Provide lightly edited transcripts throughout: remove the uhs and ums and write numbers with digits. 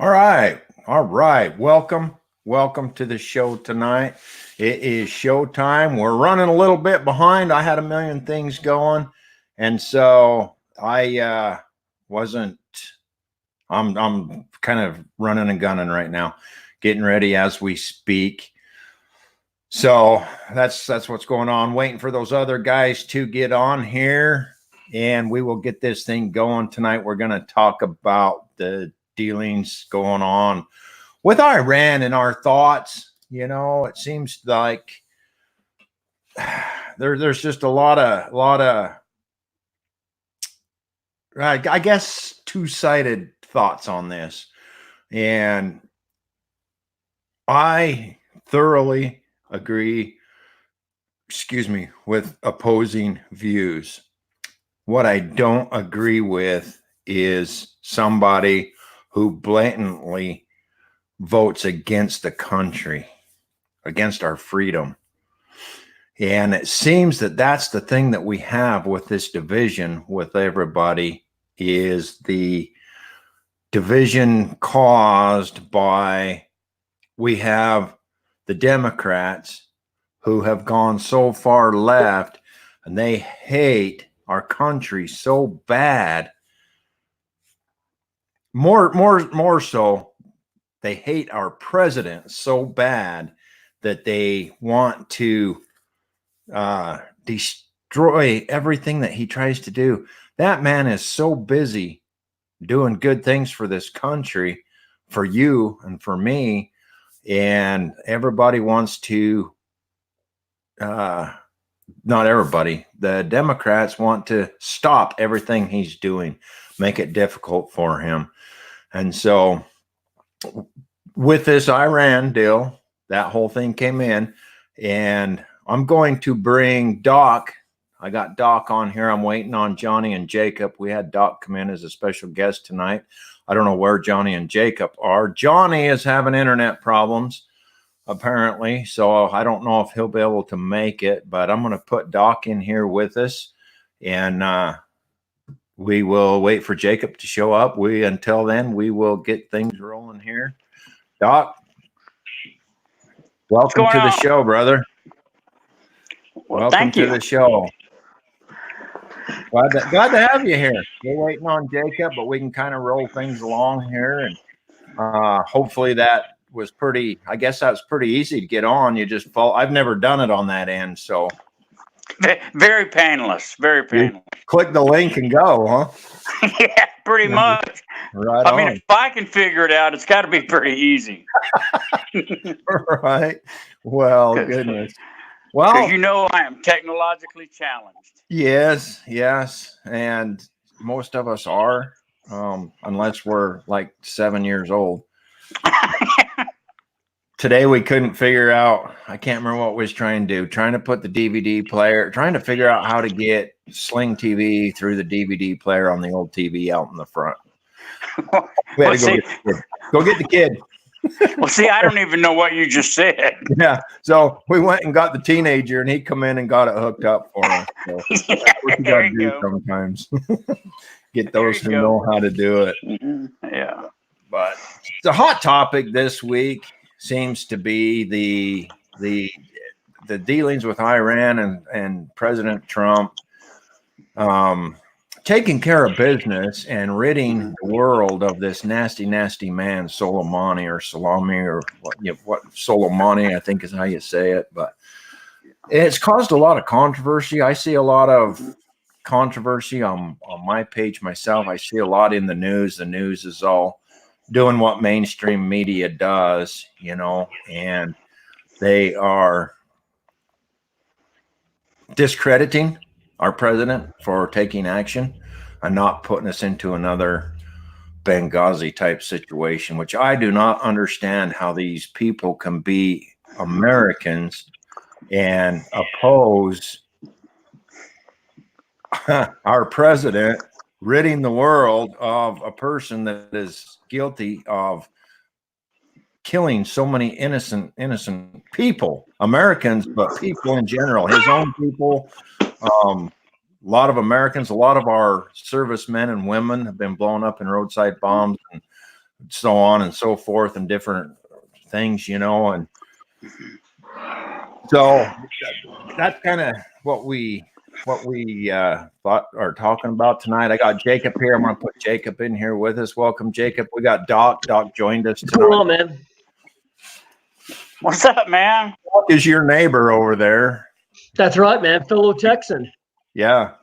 All right. All right. Welcome to the show tonight. It is showtime. We're running a little bit behind. I had a million things going. And so I wasn't I'm kind of running and gunning right now, getting ready as we speak. So that's what's going on. Waiting for those other guys to get on here, and we will get this thing going tonight. We're going to talk about the dealings going on with Iran and our thoughts. You know, it seems like there's just a lot of I guess two-sided thoughts on this, and I thoroughly agree with opposing views. What I don't agree with is somebody who blatantly votes against the country, against our freedom. And it seems that that's the thing that we have with this division with everybody, is the division caused by, we have the Democrats who have gone so far left, and they hate our country so bad. More so, they hate our president so bad that they want to destroy everything that he tries to do. That man is so busy doing good things for this country, for you and for me, and everybody wants to not everybody, the Democrats want to stop everything he's doing, make it difficult for him. And so with this Iran deal, that whole thing came in, and I'm going to bring Doc. I got Doc on here. I'm waiting on Jonny and Jakob. We had Doc come in as a special guest tonight. I don't know where Jonny and Jakob are. Jonny is having internet problems, apparently, so I don't know if he'll be able to make it, but I'm going to put Doc in here with us, and we will wait for Jakob to show up. Until then, we will get things rolling here. Doc, welcome to the show, brother. Well, welcome to the show. Glad to have you here. We're waiting on Jakob, but we can kind of roll things along here, and hopefully that was pretty. I guess that was pretty easy to get on. You just fall. I've never done it on that end, so very painless. Very painless. You click the link and go, huh? Yeah, pretty much. Right. I mean, if I can figure it out, it's got to be pretty easy. Right. Well, goodness. Well, because you know I am technologically challenged. Yes, and most of us are, unless we're like 7 years old. Today we couldn't figure out, I can't remember what we was trying to do, trying to put the DVD player, trying to figure out how to get Sling TV through the DVD player on the old TV out in the front. We had to go get the kid. Well, see, I don't even know what you just said. Yeah, so we went and got the teenager, and he come in and got it hooked up for us. So yeah, what you gotta do sometimes. Get those who know how to do it. Mm-hmm. Yeah. But the hot topic this week seems to be the dealings with Iran and President Trump taking care of business and ridding the world of this nasty man, Soleimani or what Soleimani, I think is how you say it. But it's caused a lot of controversy. I see a lot of controversy on my page myself. I see a lot in the news. The news is all doing what mainstream media does, you know, and they are discrediting our president for taking action and not putting us into another Benghazi type situation, which I do not understand how these people can be Americans and oppose our president ridding the world of a person that is guilty of killing so many innocent people, Americans, but people in general, his own people. A lot of Americans, a lot of our servicemen and women have been blown up in roadside bombs and so on and so forth, and different things, and so that's kind of what we thought are talking about tonight. I got Jacob here. I'm going to put Jacob in here with us. Welcome, Jacob. We got Doc. Doc joined us tonight. What's going on, man? What's up, man? Doc is your neighbor over there. That's right, man. Fellow Texan. Yeah.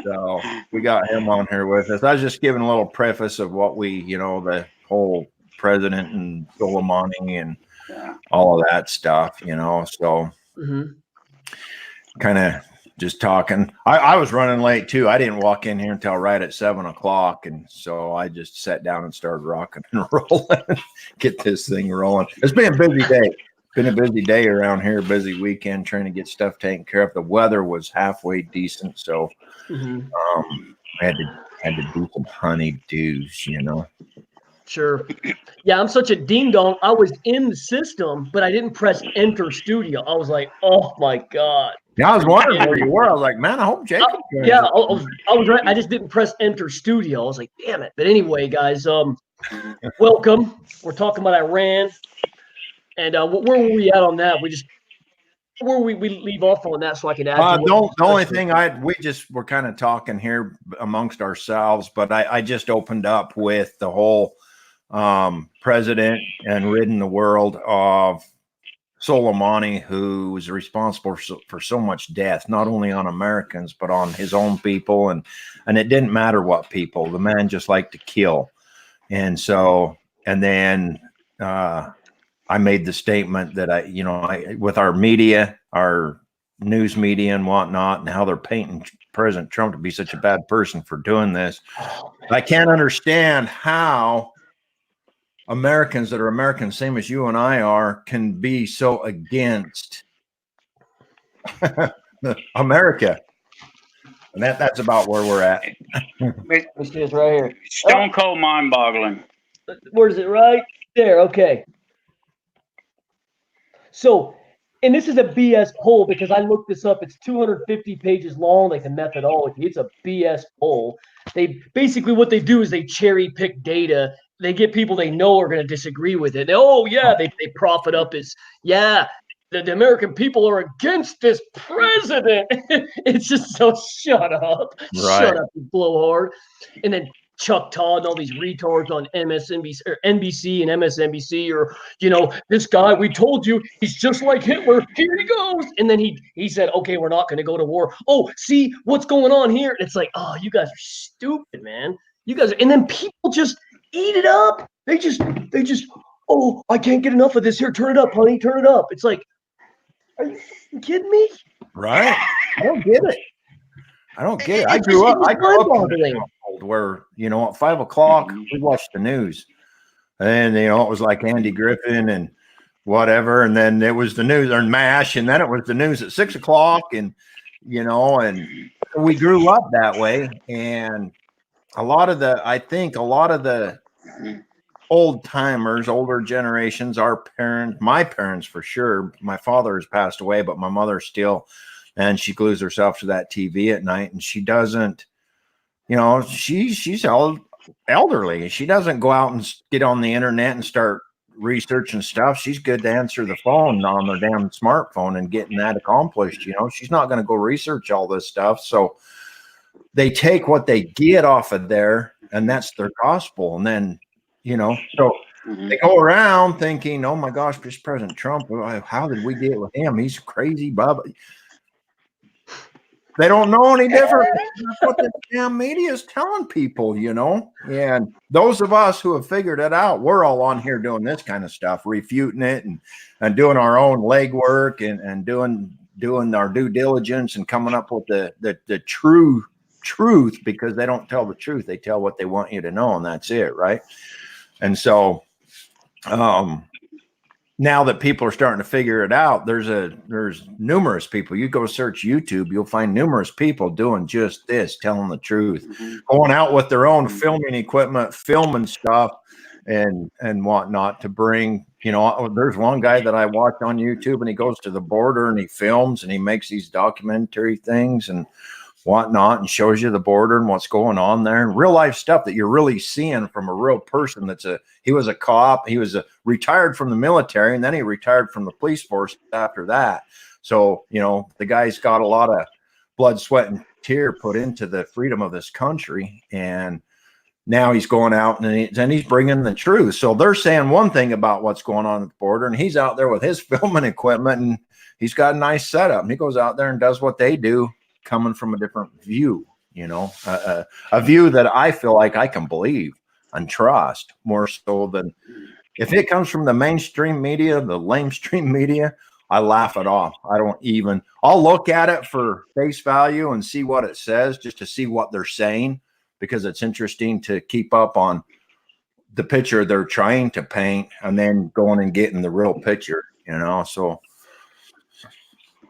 So we got him on here with us. I was just giving a little preface of what we, the whole president and Soleimani and all of that stuff, so kind of just talking. I was running late too. I didn't walk in here until right at 7:00. And so I just sat down and started rocking and rolling, get this thing rolling. It's been a busy day. Been a busy day around here, busy weekend trying to get stuff taken care of. The weather was halfway decent. So I had to do some honeydews, Sure. Yeah, I'm such a ding dong. I was in the system, but I didn't press enter studio. I was like, oh my God. Yeah, I was wondering where you were. I was like, man, I hope Jacob. Yeah, I was right. I just didn't press enter studio. I was like, damn it. But anyway, guys, welcome. We're talking about Iran. And where were we at on that? Where we leave off on that so I can add. The only thing we just were kind of talking here amongst ourselves, but I just opened up with the whole president and ridding the world of Soleimani, who was responsible for so much death, not only on Americans, but on his own people. And it didn't matter what people, the man just liked to kill. And so, and then I made the statement that with our media, our news media and whatnot, and how they're painting President Trump to be such a bad person for doing this. I can't understand how Americans that are Americans, same as you and I are, can be so against America. And that's about where we're at. Let's see this right here. Stone cold mind boggling. Where's it? Right there. Okay. So, and this is a BS poll because I looked this up. It's 250 pages long, like the methodology. It's a BS poll. They basically what they do is they cherry pick data. They get people they know are going to disagree with it. They prop it up as, the American people are against this president. It's just so shut up. Right. Shut up, you blowhard. And then Chuck Todd and all these retards on MSNBC or NBC and MSNBC, or this guy, we told you he's just like Hitler. Here he goes. And then he said, okay, we're not going to go to war. Oh, see what's going on here. And it's like, oh, you guys are stupid, man. You guys, and then people just eat it up. They just, oh, I can't get enough of this. Here, turn it up, honey, turn it up. It's like, are you kidding me? Right. I don't get it. I grew up where, at 5 o'clock, we watched the news. And, it was like Andy Griffin and whatever. And then it was the news or MASH. And then it was the news at 6 o'clock. And, and we grew up that way. And I think a lot of the old timers, older generations, my parents for sure. My father has passed away, but my mother still, and she glues herself to that TV at night, and she doesn't, she's elderly. She doesn't go out and get on the internet and start researching stuff. She's good to answer the phone on their damn smartphone and getting that accomplished. She's not going to go research all this stuff. So they take what they get off of there, and that's their gospel. And then, so they go around thinking, oh my gosh, this President Trump, how did we deal with him? He's crazy, Bob. They don't know any different. That's what the damn media is telling people, And those of us who have figured it out, we're all on here doing this kind of stuff, refuting it and doing our own legwork and doing our due diligence and coming up with the true truth, because they don't tell the truth. They tell what they want you to know, and that's it, right? And so now that people are starting to figure it out, there's numerous people. You go search YouTube, you'll find numerous people doing just this, telling the truth, going out with their own filming equipment, filming stuff and whatnot to bring, there's one guy that I watch on YouTube, and he goes to the border and he films and he makes these documentary things and whatnot, and shows you the border and what's going on there, and real life stuff that you're really seeing from a real person. He was a cop. He was retired from the military, and then he retired from the police force after that. So, the guy's got a lot of blood, sweat, and tear put into the freedom of this country. And now he's going out and he's bringing the truth. So they're saying one thing about what's going on at the border, and he's out there with his filming equipment, and he's got a nice setup. And he goes out there and does what they do, coming from a different view, a view that I feel like I can believe and trust more so than if it comes from the mainstream media, the lamestream media. I laugh it off. I'll look at it for face value and see what it says, just to see what they're saying, because it's interesting to keep up on the picture they're trying to paint and then going and getting the real picture, so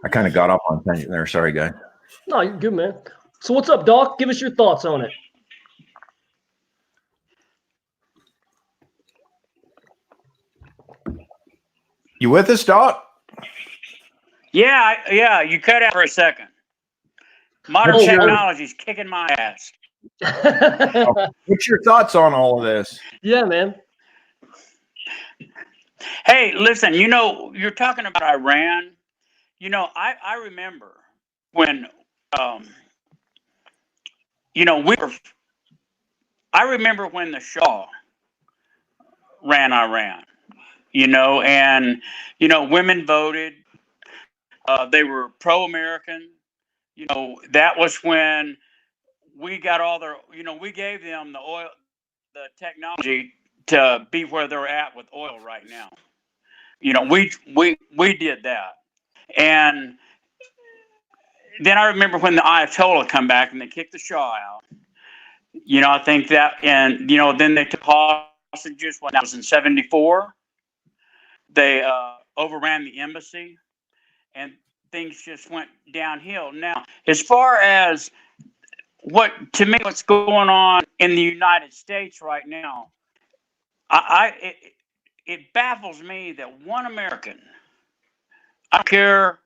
I kind of got up on tangent there. Sorry, guys. No, you're good, man. So what's up, Doc? Give us your thoughts on it. You with us, Doc? Yeah, you cut out for a second. Modern technology's kicking my ass. What's your thoughts on all of this? Yeah, man. Hey, listen, you're talking about Iran. I remember when, I remember when the Shah ran Iran, and, women voted. They were pro-American. That was when we got all their, we gave them the oil, the technology to be where they're at with oil right now. We did that. And then I remember when the Ayatollah come back and they kicked the Shah out. I think that, and, then they took hostages when that was in 1974. They overran the embassy, and things just went downhill. Now, as far as what's going on in the United States right now, it baffles me that one American, I don't care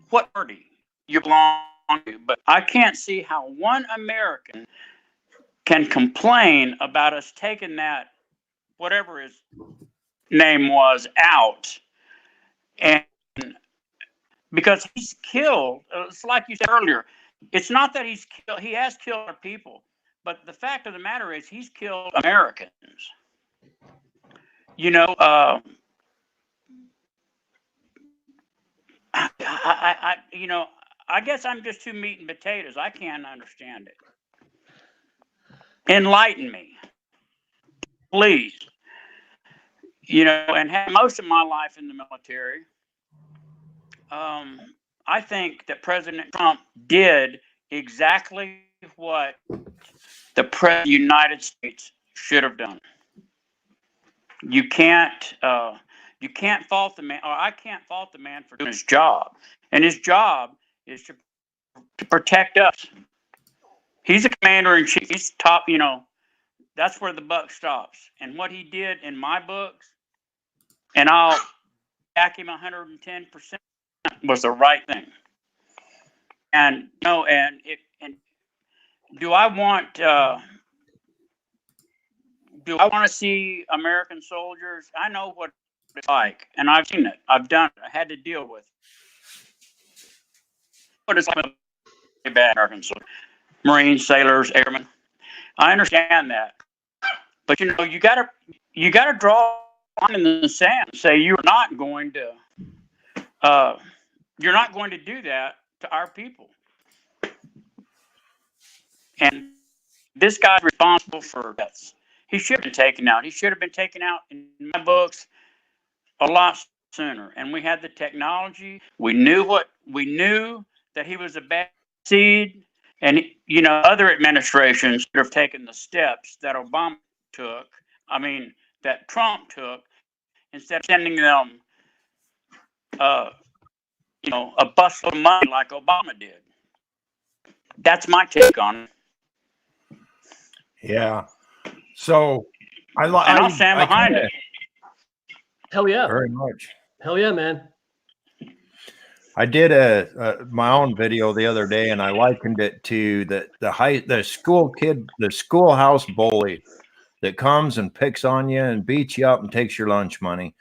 what party you belong to, but I can't see how one American can complain about us taking that, whatever his name was, out. And because he's killed, it's like you said earlier, it's not that he has killed our people, but the fact of the matter is he's killed Americans. I guess I'm just too meat and potatoes. I can't understand it. Enlighten me, please. And had most of my life in the military. I think that President Trump did exactly what the President of the United States should have done. You can't fault the man, or I can't fault the man for doing his job. And his job is to protect us. He's a commander-in-chief. He's top, that's where the buck stops. And what he did in my books, and I'll back him 110%, was the right thing. And do I want to see American soldiers? I know what it's like, and I've seen it. I've done it. I had to deal with what it's like with bad American soldiers, Marines, sailors, airmen. I understand that, but you gotta draw a line in the sand and say you're not going to do that to our people. And this guy's responsible for deaths. He should have been taken out. He should have been taken out, in my books, a lot sooner. And we had the technology. We knew that he was a bad seed. And, other administrations should have taken the steps that Obama took, that Trump took, instead of sending them, a busload of money like Obama did. That's my take on it. Yeah. So I'll stand behind it. Hell yeah. Very much. Hell yeah, man. I did my own video the other day, and I likened it to the schoolhouse bully that comes and picks on you and beats you up and takes your lunch money.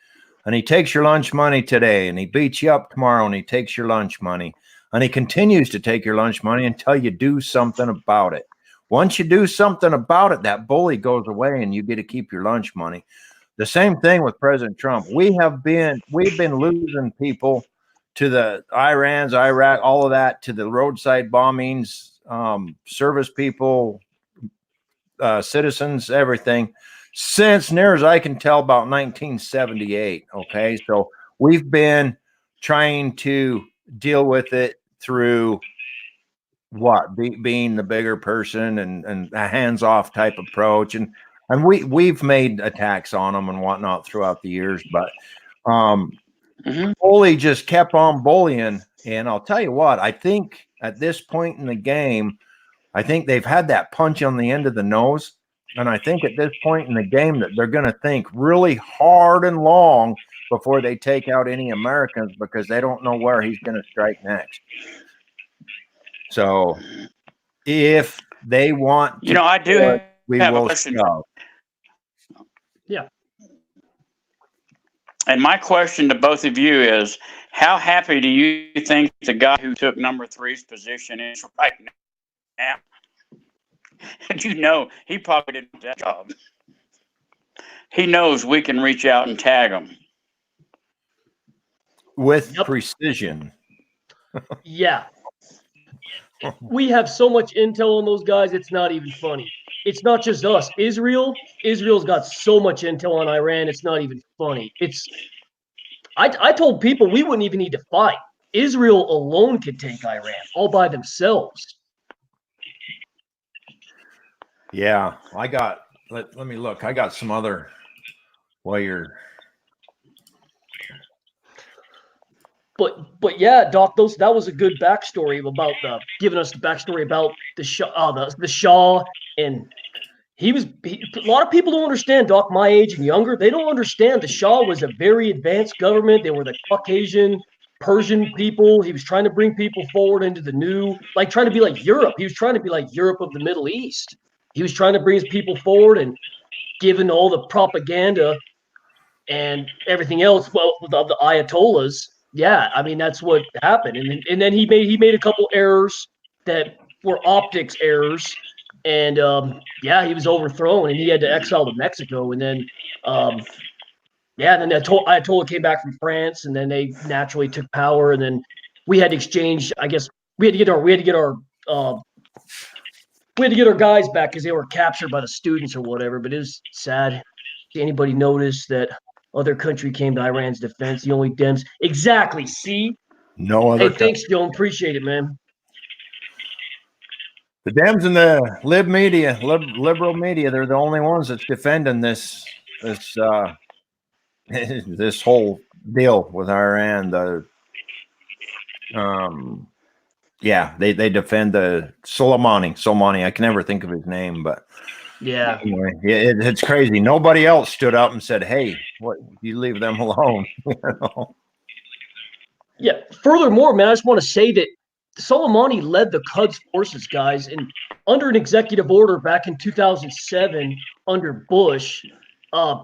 And he takes your lunch money today, and he beats you up tomorrow, and he takes your lunch money. And he continues to take your lunch money until you do something about it. Once you do something about it, that bully goes away and you get to keep your lunch money. The same thing with President Trump. We've been losing people to the Irans, Iraq, all of that, to the roadside bombings, service people, citizens, everything, since near as I can tell about 1978. Okay, so we've been trying to deal with it through being the bigger person and a hands-off type approach, and we've made attacks on them and whatnot throughout the years, but bully just kept on bullying. And I'll tell you what, I think at this point in the game, I think they've had that punch on the end of the nose. And I think at this point in the game that they're going to think really hard and long before they take out any Americans, because they don't know where he's going to strike next. So if they want, I do we have a will question. shove. Yeah. And my question to both of you is, how happy do you think the guy who took number 3's position is right now? And he probably didn't do that job. He knows we can reach out and tag him. With precision. Yeah. We have so much intel on those guys, it's not even funny. It's not just us. Israel's got so much intel on Iran, it's not even funny. I told people we wouldn't even need to fight. Israel alone could take Iran all by themselves. Yeah, let me look. I got some other wire. But yeah, Doc, that was a good backstory about giving us the backstory about the Shah, and a lot of people don't understand, Doc, my age and younger, they don't understand the Shah was a very advanced government. They were the Caucasian, Persian people. He was trying to bring people forward into the new, like trying to be like Europe. He was trying to be like Europe of the Middle East. He was trying to bring his people forward and given all the propaganda and everything else, well, of the Ayatollahs. Yeah, I mean, that's what happened. And then he made a couple errors that were optics errors. And he was overthrown and he had to exile to Mexico. And then then the Ayatollah came back from France, and then they naturally took power. And then we had to exchange. I guess we had to get our guys back because they were captured by the students or whatever. But it was sad. Did anybody notice that other country came to Iran's defense? The only Dems. Exactly. See? No other. Hey, thanks, Joe. Appreciate it, man. The Dems and the liberal media, they're the only ones that's defending this this whole deal with Iran. They defend the Soleimani. I can never think of his name, but yeah, anyway, it's crazy. Nobody else stood up and said, "Hey, what? You leave them alone." Yeah. Furthermore, man, I just want to say that Soleimani led the Quds forces, guys, and under an executive order back in 2007 under Bush,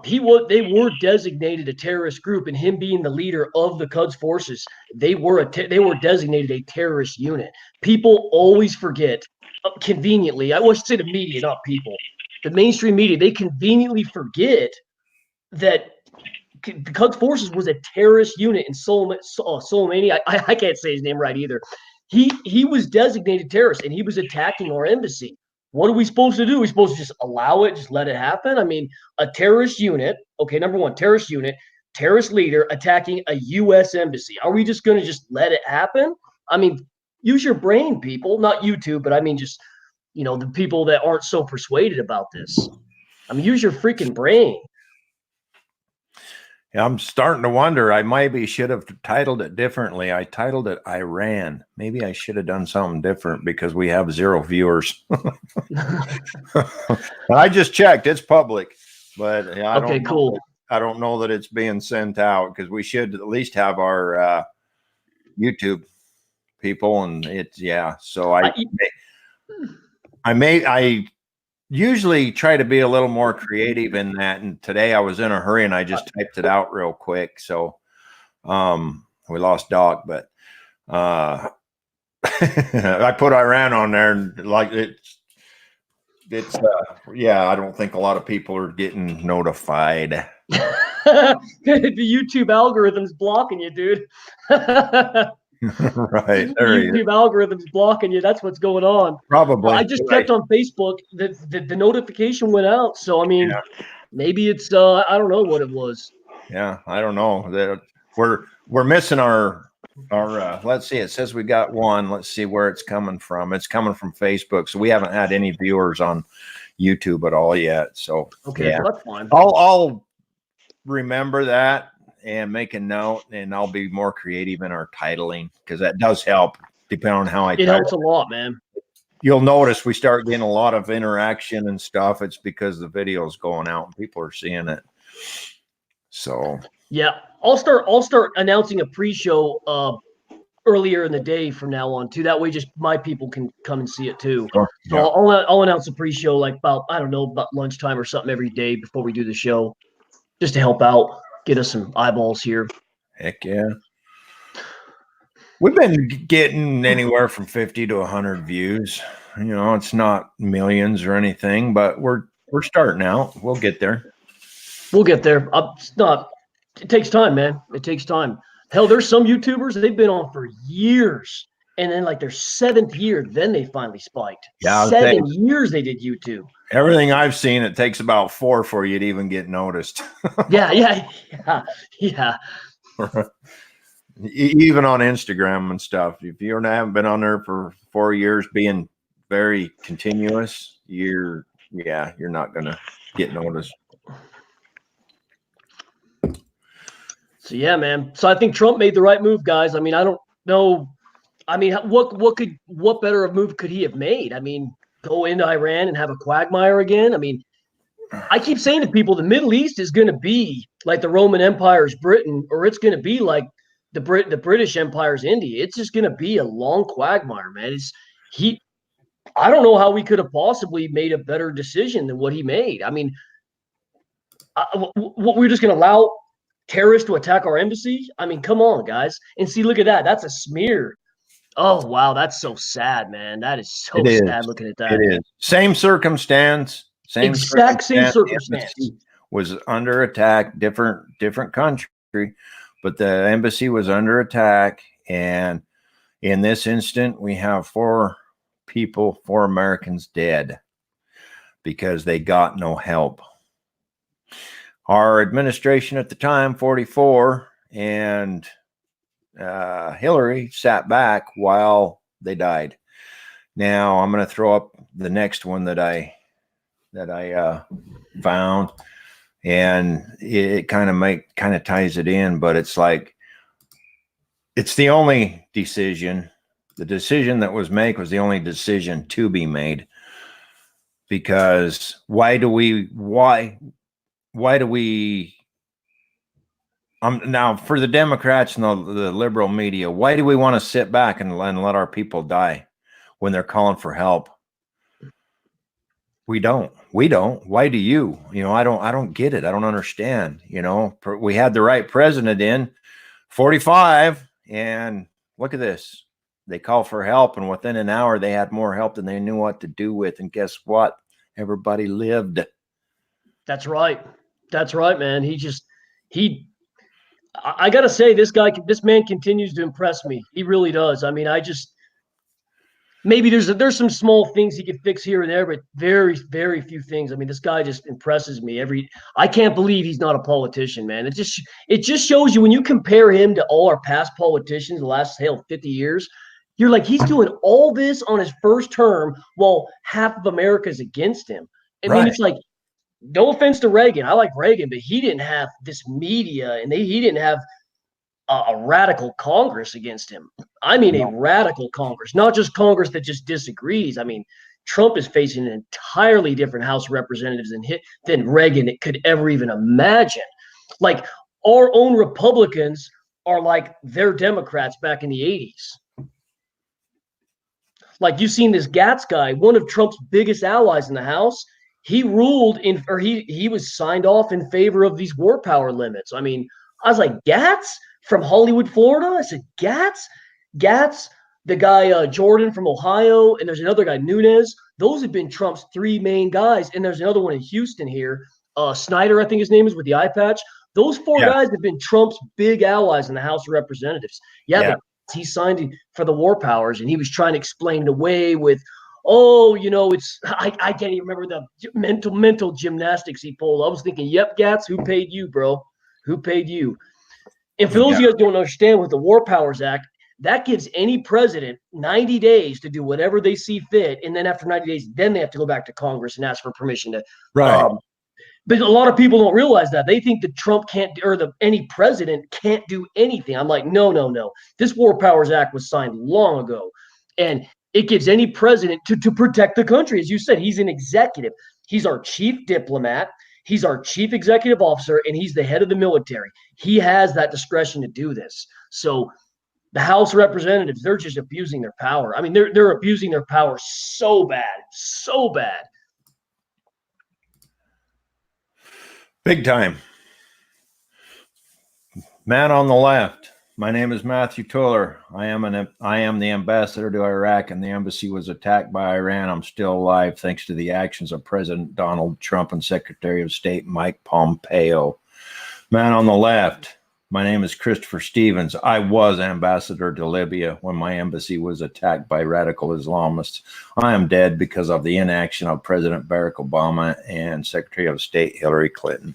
they were designated a terrorist group, and him being the leader of the Quds forces, they were designated a terrorist unit. People always forget, conveniently. I should say the media, not people. The mainstream media, they conveniently forget that the Quds forces was a terrorist unit, and Soleimani, I can't say his name right either. He was designated terrorist, and he was attacking our embassy. What are we supposed to do? Are we supposed to just allow it, just let it happen? I mean, a terrorist unit, okay, number one, terrorist unit, terrorist leader attacking a U.S. embassy. Are we just going to just let it happen? I mean, use your brain, people. Not you two, but I mean just, the people that aren't so persuaded about this. I mean, use your freaking brain. Yeah, I'm starting to wonder. I maybe should have titled it differently. I titled it Iran. Maybe I should have done something different because we have 0 viewers. I just checked; it's public, but I don't know that it's being sent out because we should at least have our YouTube people, and it's So I- I usually try to be a little more creative in that. And today I was in a hurry and I just typed it out real quick. So we lost Doc, but I put Iran on there, and like it's I don't think a lot of people are getting notified. The YouTube algorithm's blocking you, dude. Right. There you YouTube algorithm's blocking you. That's what's going on. Probably. I just checked on Facebook. The notification went out. So I mean, maybe it's I don't know what it was. Yeah, I don't know. We're missing our let's see, it says we got one. Let's see where it's coming from. It's coming from Facebook. So we haven't had any viewers on YouTube at all yet. So okay, well, that's fine. I'll remember that and make a note, and I'll be more creative in our titling, because that does help depending on how it helps a lot, man. You'll notice we start getting a lot of interaction and stuff. It's because the video is going out and people are seeing it. So yeah, I'll start announcing a pre-show earlier in the day from now on too. That way, just my people can come and see it too. Sure. So I'll announce a pre-show like about lunchtime or something every day before we do the show, just to help out, get us some eyeballs here. Heck yeah. We've been getting anywhere from 50 to 100 views. It's not millions or anything, but we're starting out. We'll get there. We'll get there. It takes time, man. It takes time. Hell, there's some YouTubers, they've been on for years. And then like their 7th year, then they finally spiked. Yeah, 7 years they did YouTube. Everything I've seen, it takes about 4 for you to even get noticed. Yeah. Even on Instagram and stuff. If you haven't been on there for 4 years, being very continuous, you're not gonna get noticed. So yeah, man. So I think Trump made the right move, guys. I mean, I don't know. I mean, what better of move could he have made? I mean, go into Iran and have a quagmire again. I mean, I keep saying to people, the Middle East is going to be like the Roman Empire's Britain, or it's going to be like the British Empire's India. It's just going to be a long quagmire, man. I don't know how we could have possibly made a better decision than what he made. I mean, we're just going to allow terrorists to attack our embassy? I mean, come on, guys. And see, look at that. That's a smear. Oh, wow. That's so sad, man. That is so sad looking at that. It is. Same circumstance. Same circumstance. Was under attack, different country, but the embassy was under attack. And in this instant, we have 4 Americans dead because they got no help. Our administration at the time, 44, and Hillary sat back while they died. Now I'm going to throw up the next one that I found, and it kind of ties it in, but it's like, it's the only decision. The decision that was made was the only decision to be made, because why do we now, for the Democrats and the liberal media, why do we want to sit back and let our people die when they're calling for help? We don't. Why do you? I don't get it. I don't understand. We had the right president in 45, and look at this. They call for help, and within an hour they had more help than they knew what to do with. And guess what? Everybody lived. That's right. That's right, man. I got to say, this man continues to impress me. He really does. I mean, maybe there's some small things he could fix here and there, but very, very few things. I mean, this guy just impresses me. I can't believe he's not a politician, man. It just shows you, when you compare him to all our past politicians the last 50 years, you're like, he's doing all this on his first term while half of America's against him. I mean, it's like, no offense to Reagan. I like Reagan, but he didn't have this media, and he didn't have a radical Congress against him. I mean, a radical Congress, not just Congress that just disagrees. I mean, Trump is facing an entirely different House of Representatives than Reagan could ever even imagine. Like, our own Republicans are like their Democrats back in the 80s. Like you've seen this Gatz guy, one of Trump's biggest allies in the House. He ruled in, or he was signed off in favor of these war power limits. I mean, I was like, Gatz from Hollywood, Florida. I said, Gatz, the guy Jordan from Ohio, and there's another guy Nunes. Those have been Trump's three main guys, and there's another one in Houston here, Snyder, I think his name is, with the eye patch. Those four guys have been Trump's big allies in the House of Representatives. Yeah. He signed for the war powers, and he was trying to explain it away with, it's I can't even remember the mental gymnastics he pulled. I was thinking, yep, Gatz, who paid you, bro? Who paid you? And for those of you guys who don't understand, with the War Powers Act, that gives any president 90 days to do whatever they see fit, and then after 90 days, then they have to go back to Congress and ask for permission to. Right. But a lot of people don't realize that. They think that Trump can't, or any president can't do anything. I'm like, no. This War Powers Act was signed long ago, and it gives any president to protect the country. As you said, he's an executive. He's our chief diplomat. He's our chief executive officer, and he's the head of the military. He has that discretion to do this. So the House of Representatives, they're just abusing their power. I mean, they're abusing their power so bad. Big time. Man on the left. My name is Matthew Tuller. I am the ambassador to Iraq, and the embassy was attacked by Iran. I'm still alive thanks to the actions of President Donald Trump and Secretary of State Mike Pompeo. Man on the left. My name is Christopher Stevens. I was ambassador to Libya when my embassy was attacked by radical Islamists. I am dead because of the inaction of President Barack Obama and Secretary of State Hillary Clinton.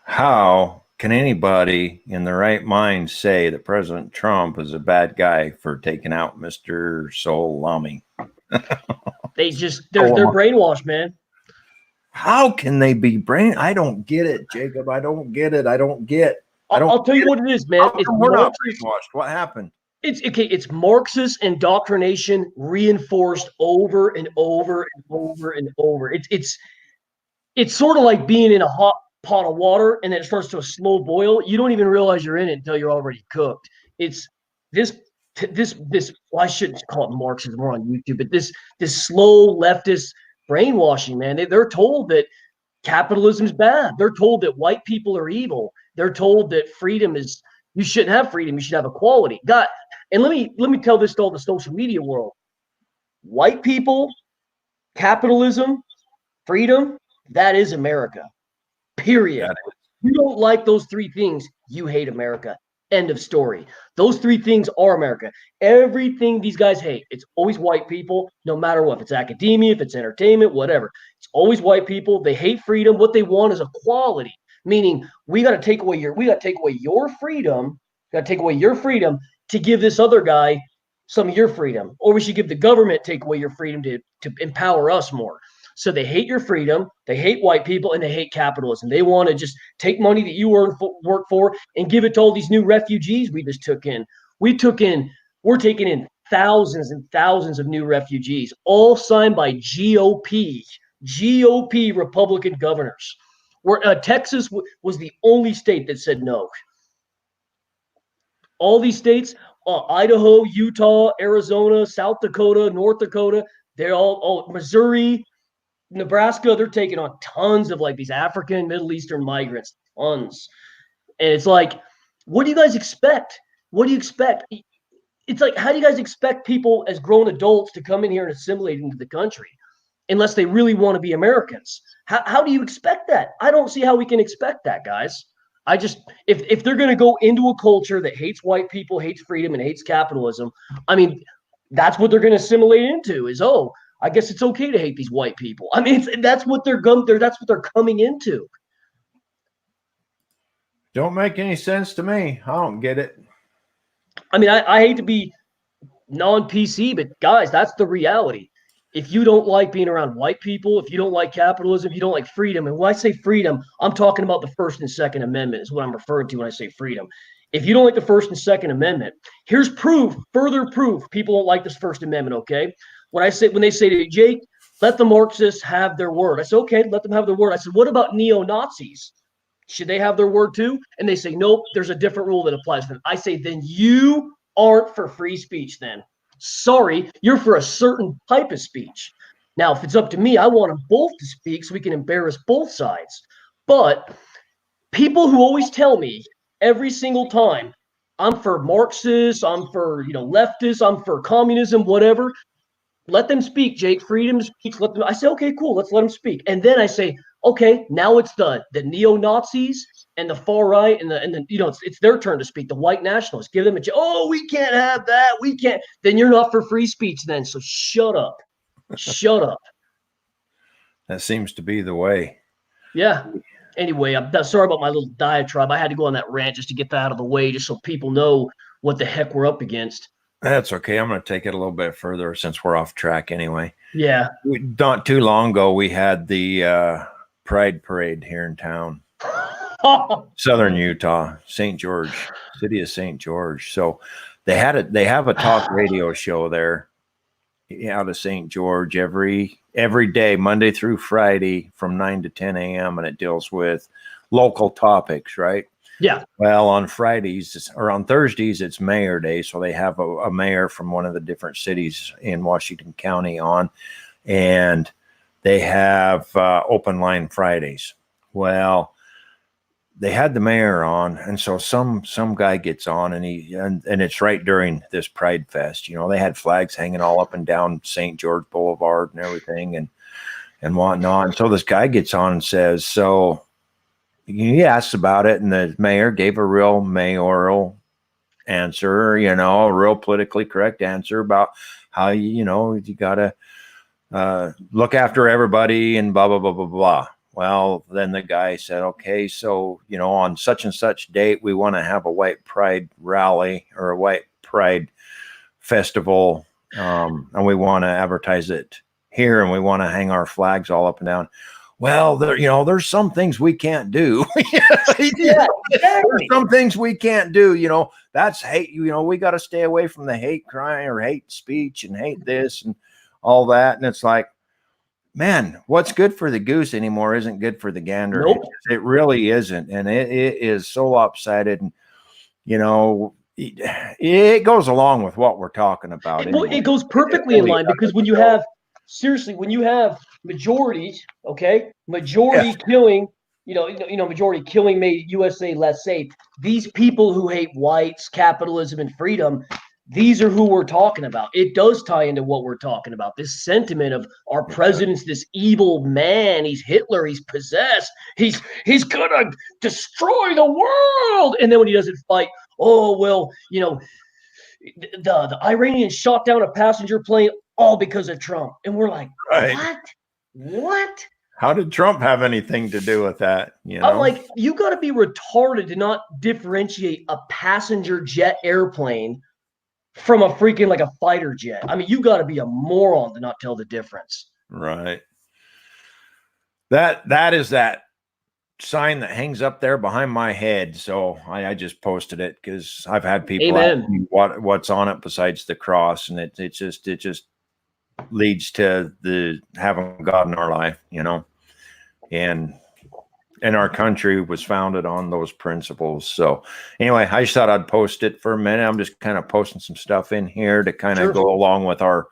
How can anybody in the right mind say that President Trump is a bad guy for taking out Mr. Solami? They're brainwashed, man. How can they be I don't get it, Jacob. I don't get it. I'll tell you what it is, man. We're not brainwashed. What happened? It's Marxist indoctrination reinforced over and over and over and over. It's sort of like being in a hot pot of water and then it starts to a slow boil. You don't even realize you're in it until you're already cooked. It's this. Well, I shouldn't call it Marxism. We're on YouTube, but this slow leftist brainwashing, man. They're told that capitalism is bad. They're told that white people are evil. They're told that you shouldn't have freedom. You should have equality. God, and let me tell this to all the social media world. White people, capitalism, freedom, that is America. Period. If you don't like those three things, you hate America. End of story. Those three things are America. Everything these guys hate, it's always white people, no matter what. If it's academia, if it's entertainment, whatever. It's always white people. They hate freedom. What they want is equality, meaning we got to take away your freedom. Got to take away your freedom to give this other guy some of your freedom, or we should give the government take away your freedom to empower us more. So they hate your freedom, they hate white people, and they hate capitalism. They want to just take money that you work for and give it to all these new refugees we just took in. We're taking in thousands and thousands of new refugees, all signed by GOP Republican governors. Where Texas was the only state that said no. All these states, Idaho, Utah, Arizona, South Dakota, North Dakota, they're all Missouri, Nebraska, they're taking on tons of like these African, Middle Eastern migrants, tons. And it's like, what do you guys expect? What do you expect? It's like, how do you guys expect people as grown adults to come in here and assimilate into the country unless they really want to be Americans? How do you expect that? I don't see how we can expect that, guys. If they're going to go into a culture that hates white people, hates freedom, and hates capitalism, I mean, that's what they're going to assimilate into is, I guess it's okay to hate these white people. I mean, that's what they're coming into. Don't make any sense to me. I don't get it. I mean, I hate to be non-PC, but guys, that's the reality. If you don't like being around white people, if you don't like capitalism, if you don't like freedom, and when I say freedom, I'm talking about the First and Second Amendment is what I'm referring to when I say freedom. If you don't like the First and Second Amendment, here's proof, further proof people don't like this First Amendment, okay? When they say to me, Jake, Let the Marxists have their word. I said, okay, let them have their word. I said, what about neo-Nazis? Should they have their word too? And they say, nope, there's a different rule that applies to them. I say, then you aren't for free speech then. Sorry, you're for a certain type of speech. Now, if it's up to me, I want them both to speak so we can embarrass both sides. But people who always tell me every single time, I'm for Marxists, I'm for leftists, I'm for communism, whatever. Let them speak, Jake. Freedom of speech. Let them. I say, okay, cool. Let's let them speak. And then I say, okay, now it's the neo Nazis and the far right and the it's their turn to speak. The white nationalists. Give them a. Oh, we can't have that. We can't. Then you're not for free speech. Then so shut up. Shut up. That seems to be the way. Yeah. Anyway, I'm sorry about my little diatribe. I had to go on that rant just to get that out of the way, just so people know what the heck we're up against. That's okay. I'm going to take it a little bit further since we're off track anyway. Yeah. Not too long ago, we had the Pride Parade here in town. Southern Utah, St. George, city of St. George. So they have a talk radio show there out of St. George every day, Monday through Friday from 9 to 10 a.m. And it deals with local topics, right? Yeah. Well, on Fridays or on Thursdays, it's Mayor Day. So they have a mayor from one of the different cities in Washington County on, and they have open line Fridays. Well, they had the mayor on, and so some guy gets on, and it's right during this Pride Fest. They had flags hanging all up and down St. George Boulevard and everything, and whatnot. And so this guy gets on and says, so he asks about it, and the mayor gave a real mayoral answer, a real politically correct answer about how you got to look after everybody and blah blah blah blah blah. Well, then the guy said, okay, so on such and such date we want to have a white pride rally or a white pride festival, and we want to advertise it here, and we want to hang our flags all up and down. Well, there's some things we can't do. Yeah, there's some things we can't do. That's hate. We got to stay away from the hate crime or hate speech and hate this and all that. And it's like, man, what's good for the goose anymore isn't good for the gander. Nope. It really isn't. And it is so lopsided. And, it goes along with what we're talking about. It goes perfectly in line because when you have majorities, okay, killing, majority killing made USA less safe. These people who hate whites, capitalism, and freedom, these are who we're talking about. It does tie into what we're talking about. This sentiment of our president's this evil man. He's Hitler. He's possessed. He's gonna destroy the world. And then when he doesn't fight, oh well, the Iranians shot down a passenger plane all because of Trump. And we're like, right. What? How did Trump have anything to do with that? I'm like, you got to be retarded to not differentiate a passenger jet airplane from a freaking like a fighter jet. I mean, you got to be a moron to not tell the difference. Right. That is that sign that hangs up there behind my head. So I just posted it because I've had people ask me what's on it besides the cross, and it just leads to the having God in our life, and our country was founded on those principles. So anyway, I just thought I'd post it for a minute. I'm just kind of posting some stuff in here to kind of go along with our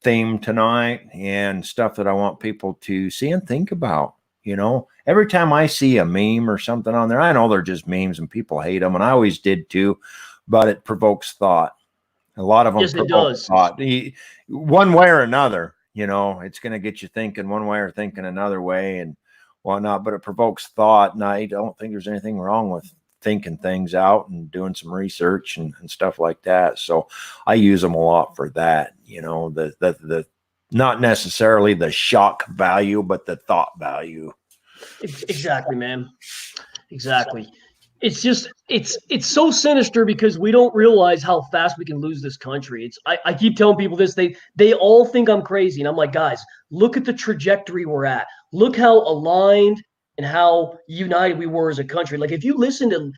theme tonight and stuff that I want people to see and think about. Every time I see a meme or something on there, I know they're just memes and people hate them, and I always did too, but it provokes thought. A lot of them provoke thought. One way or another, it's going to get you thinking one way or thinking another way and whatnot, but it provokes thought. And I don't think there's anything wrong with thinking things out and doing some research and stuff like that. So I use them a lot for that, the not necessarily the shock value, but the thought value. Exactly, man. Exactly. It's just, it's so sinister because we don't realize how fast we can lose this country. I keep telling people this, they all think I'm crazy. And I'm like, guys, look at the trajectory we're at. Look how aligned and how united we were as a country. Like if you listen to,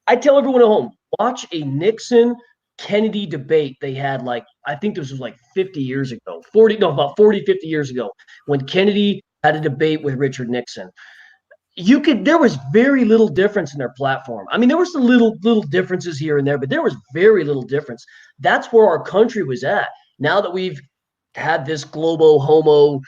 I tell everyone at home, watch a Nixon Kennedy debate they had, like, I think this was like 50 years ago, 40, no, about 40, 50 years ago, when Kennedy had a debate with Richard Nixon. There was very little difference in their platform. I mean, there were some little differences here and there, but there was very little difference. That's where our country was at. Now that we've had this globo homo,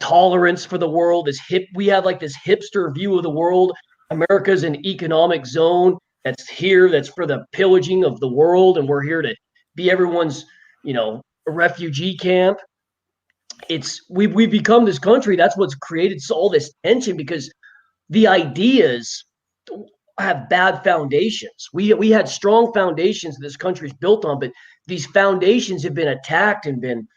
tolerance for the world, we have like this hipster view of the world. America's an economic zone that's for the pillaging of the world, and we're here to be everyone's, a refugee camp. We've become this country. That's what's created all this tension, because the ideas have bad foundations. We had strong foundations that this country's built on, but these foundations have been attacked and been,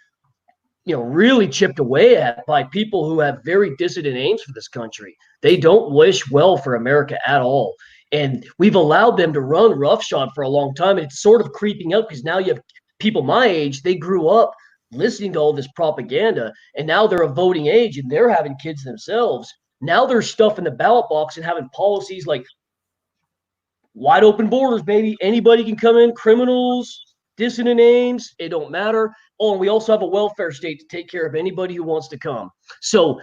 really chipped away at by people who have very dissident aims for this country. They don't wish well for America at all. And we've allowed them to run roughshod for a long time. And it's sort of creeping up, because now you have people my age, they grew up listening to all this propaganda, and now they're of voting age and they're having kids themselves. Now there's stuff in the ballot box and having policies like wide open borders, baby. Anybody can come in, criminals, dissident aims, it don't matter. Oh, and we also have a welfare state to take care of anybody who wants to come. So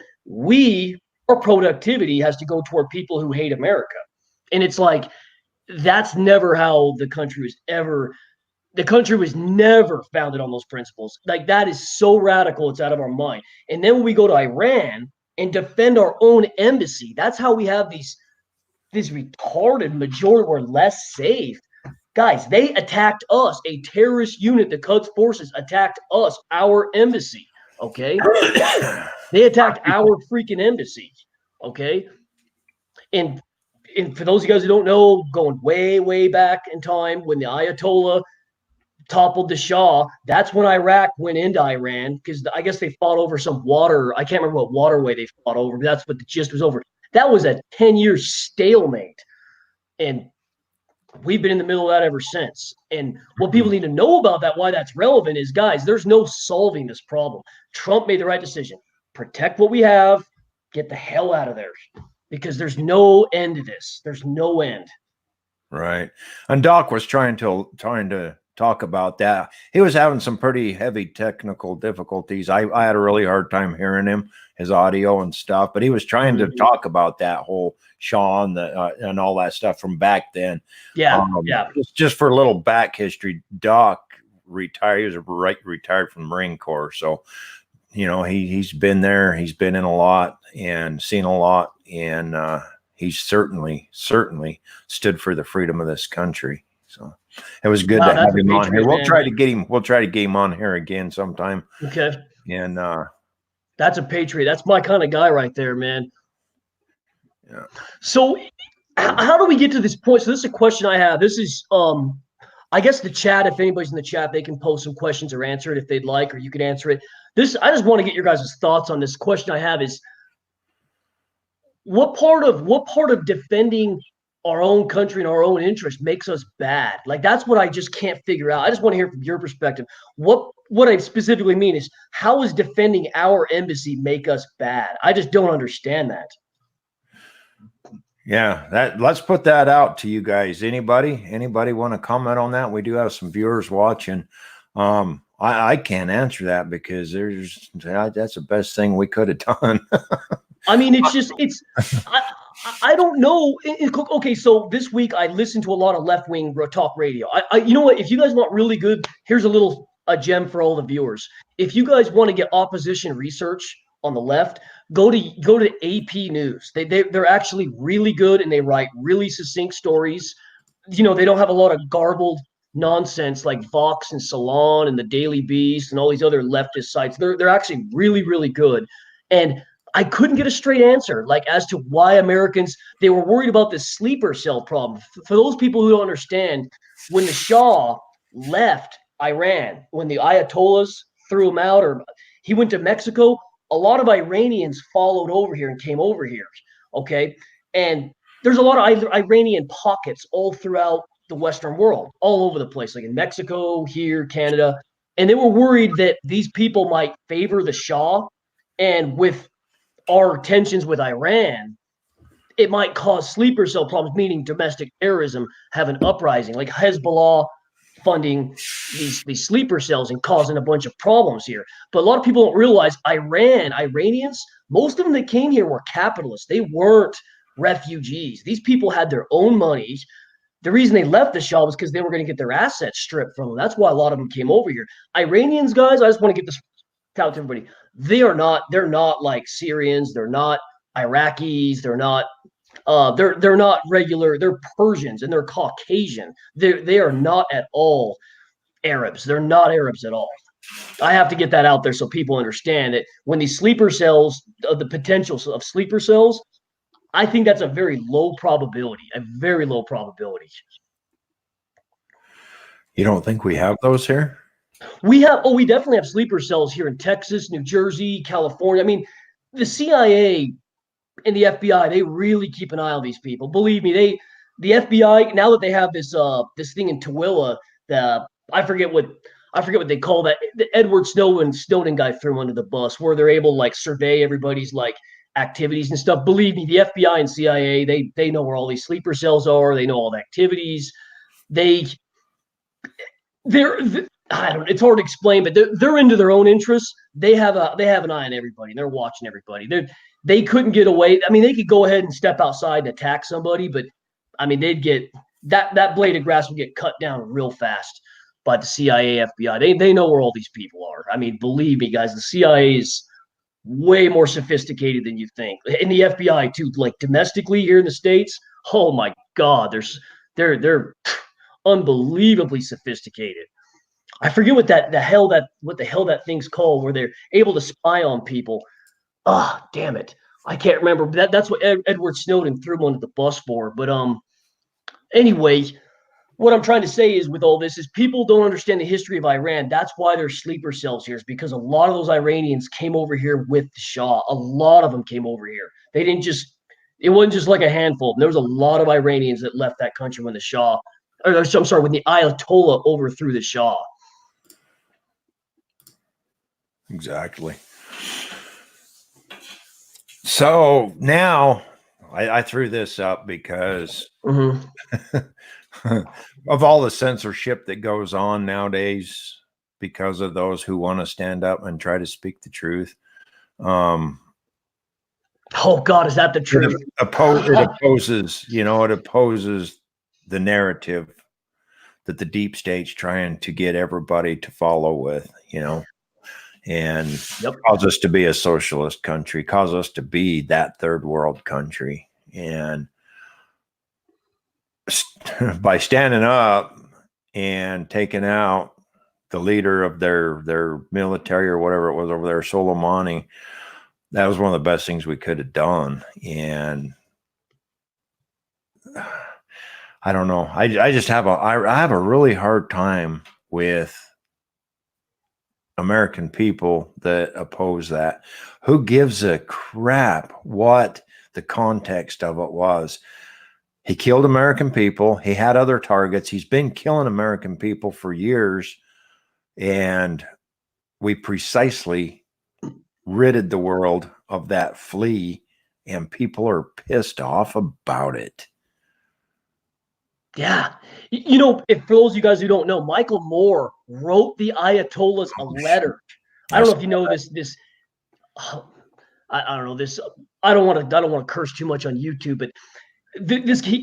our productivity has to go toward people who hate America. And it's like, that's never how the country was never founded on those principles. Like, that is so radical, it's out of our mind. And then when we go to Iran and defend our own embassy, that's how we have this retarded majority. We're less safe. Guys, they attacked us. A terrorist unit, the Quds forces, attacked us, our embassy. Okay? They attacked our freaking embassy. Okay? And for those of you guys who don't know, going way, way back in time, when the Ayatollah toppled the Shah, that's when Iraq went into Iran, because I guess they fought over some water. I can't remember what waterway they fought over, but that's what the gist was over. That was a 10-year stalemate. And we've been in the middle of that ever since. And what people need to know about that, why that's relevant, is, guys, there's no solving this problem. Trump made the right decision. Protect what we have. Get the hell out of there. Because there's no end to this. There's no end. Right. And Doc was trying to talk about that. He was having some pretty heavy technical difficulties. I had a really hard time hearing him, his audio and stuff, but he was trying to talk about that whole Sean and all that stuff from back then. Yeah. Just for a little back history, Doc retired. He was retired from the Marine Corps. So, he's been there. He's been in a lot and seen a lot. And he's certainly stood for the freedom of this country. So it was good to have him on here. We'll try to get him on here again sometime. Okay. And that's a patriot. That's my kind of guy right there, man. Yeah. So how do we get to this point? So this is a question I have. This is I guess the chat, if anybody's in the chat, they can post some questions or answer it if they'd like, or you can answer it. I just want to get your guys' thoughts on this. Question I have is, what part of defending our own country and our own interest makes us bad? Like, that's what I just can't figure out. I just want to hear from your perspective. What I specifically mean is, how is defending our embassy make us bad? I just don't understand that. Yeah, let's put that out to you guys. Anybody want to comment on that? We do have some viewers watching. I can't answer that, because that's the best thing we could have done. I mean, I don't know. Okay, so this week I listened to a lot of left-wing talk radio. You know what? If you guys want really good, here's a gem for all the viewers. If you guys want to get opposition research on the left, go to AP News. They're actually really good, and they write really succinct stories. They don't have a lot of garbled nonsense like Vox and Salon and the Daily Beast and all these other leftist sites. They're actually really, really good. And I couldn't get a straight answer, like, as to why Americans, they were worried about this sleeper cell problem. For those people who don't understand, when the Shah left Iran, when the Ayatollahs threw him out, or he went to Mexico, a lot of Iranians followed over here and came over here. Okay. And there's a lot of Iranian pockets all throughout the Western world, all over the place, like in Mexico, here, Canada. And they were worried that these people might favor the Shah. And with our tensions with Iran, it might cause sleeper cell problems, meaning domestic terrorism, have an uprising, like Hezbollah funding these sleeper cells and causing a bunch of problems here. But a lot of people don't realize Iranians, most of them that came here were capitalists. They weren't refugees. These people had their own money. The reason they left the Shah was because they were going to get their assets stripped from them. That's why a lot of them came over here. Iranians, guys, I just want to get this out to everybody. They're not like Syrians. They're not Iraqis. They're not regular. They're Persians and they're Caucasian. They are not at all Arabs. They're not Arabs at all. I have to get that out there so people understand that when these sleeper cells, the potential of sleeper cells, I think that's a very low probability. A very low probability. You don't think we have those here? We definitely have sleeper cells here in Texas, New Jersey, California. I mean, the CIA and the FBI, they really keep an eye on these people. Believe me, the FBI, now that they have this thing in Tooele, I forget what they call that. The Edward Snowden guy threw under the bus, where they're able to like survey everybody's like activities and stuff. Believe me, the FBI and CIA, they know where all these sleeper cells are. They know all the activities. I don't. It's hard to explain, but they're into their own interests. They have an eye on everybody. They're watching everybody. They couldn't get away. I mean, they could go ahead and step outside and attack somebody, but I mean, they'd get that blade of grass would get cut down real fast by the CIA, FBI. They know where all these people are. I mean, believe me, guys, the CIA is way more sophisticated than you think, and the FBI too. Like domestically here in the States, oh my God, they're unbelievably sophisticated. I forget what the hell that thing's called, where they're able to spy on people. Ah, damn it, I can't remember. That's what Edward Snowden threw him under the bus for. But anyway, what I'm trying to say is with all this is people don't understand the history of Iran. That's why there's sleeper cells here, is because a lot of those Iranians came over here with the Shah. A lot of them came over here. It wasn't just like a handful. There was a lot of Iranians that left that country when the Shah, or I'm sorry, when the Ayatollah overthrew the Shah. Exactly. So now I threw this up because of all the censorship that goes on nowadays, because of those who want to stand up and try to speak the truth. Oh God, is that the truth? It opposes the narrative that the deep state's trying to get everybody to follow with, and cause us to be a socialist country, cause us to be that third world country. And by standing up and taking out the leader of their military or whatever it was over there, Soleimani, that was one of the best things we could have done. And I don't know. I just have I have a really hard time with American people that oppose that. Who gives a crap what the context of it was? He killed American people. He had other targets. He's been killing American people for years. And we precisely ridded the world of that flea, and people are pissed off about it. Yeah. If for those of you guys who don't know, Michael Moore wrote the Ayatollahs a letter. I don't know if you know this. I don't know this. I don't want to curse too much on YouTube, but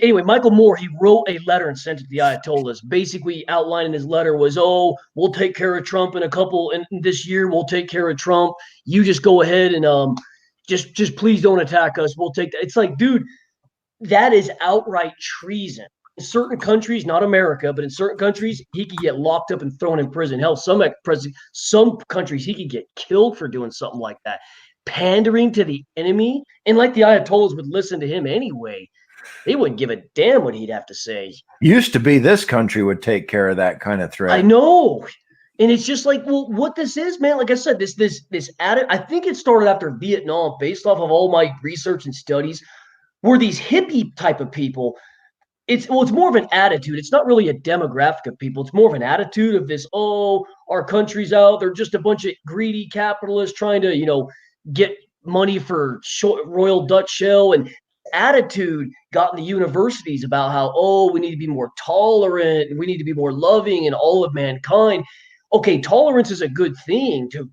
anyway, Michael Moore, he wrote a letter and sent it to the Ayatollahs. Basically, outlining his letter was, we'll take care of Trump in this year. We'll take care of Trump. You just go ahead and just please don't attack us. We'll take that. It's like, dude, that is outright treason. In certain countries, not America, but in certain countries, he could get locked up and thrown in prison. Hell, some countries he could get killed for doing something like that. Pandering to the enemy, and like the Ayatollahs would listen to him anyway. They wouldn't give a damn what he'd have to say. Used to be this country would take care of that kind of threat. I know. And it's just like, well, what this is, man, like I said, this added, I think it started after Vietnam, based off of all my research and studies, were these hippie type of people. It's more of an attitude. It's not really a demographic of people. It's more of an attitude of this, our country's out. They're just a bunch of greedy capitalists trying to, get money for Royal Dutch Shell. And, attitude got in the universities about how, oh, we need to be more tolerant, we need to be more loving and all of mankind. Okay, tolerance is a good thing to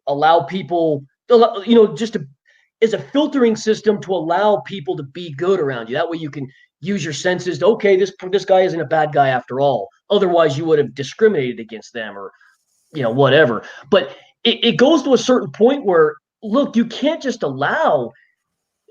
allow people, just to, as a filtering system to allow people to be good around you. That way you can use your senses to, okay, this guy isn't a bad guy after all. Otherwise, you would have discriminated against them or, whatever. But it goes to a certain point where, look, you can't just allow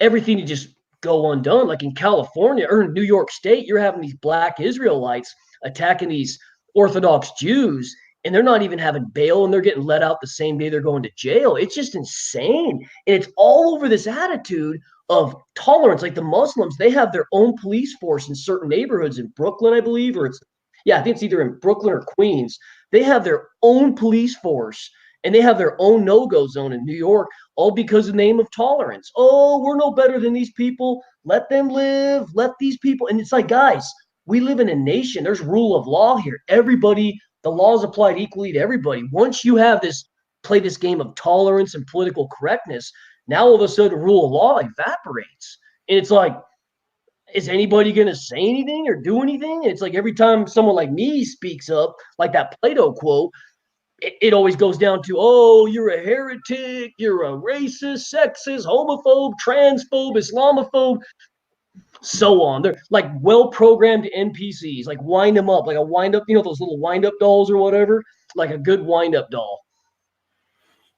everything to just go undone. Like in California or in New York State, you're having these black Israelites attacking these Orthodox Jews, and they're not even having bail, and they're getting let out the same day they're going to jail. It's just insane. And it's all over this attitude of tolerance. Like the Muslims, they have their own police force in certain neighborhoods in Brooklyn, I believe, I think it's either in Brooklyn or Queens. They have their own police force, and they have their own no-go zone in New York, all because of the name of tolerance. Oh, we're no better than these people. Let them live. Let these people. And it's like, guys, we live in a nation. There's rule of law here. Everybody, the law is applied equally to everybody. Once you have play this game of tolerance and political correctness, now all of a sudden rule of law evaporates. And it's like, is anybody going to say anything or do anything? It's like every time someone like me speaks up, like that Plato quote, it always goes down to, oh, you're a heretic, you're a racist, sexist, homophobe, transphobe, Islamophobe, so on. They're like well-programmed NPCs, like wind them up, like a wind-up, those little wind-up dolls or whatever, like a good wind-up doll.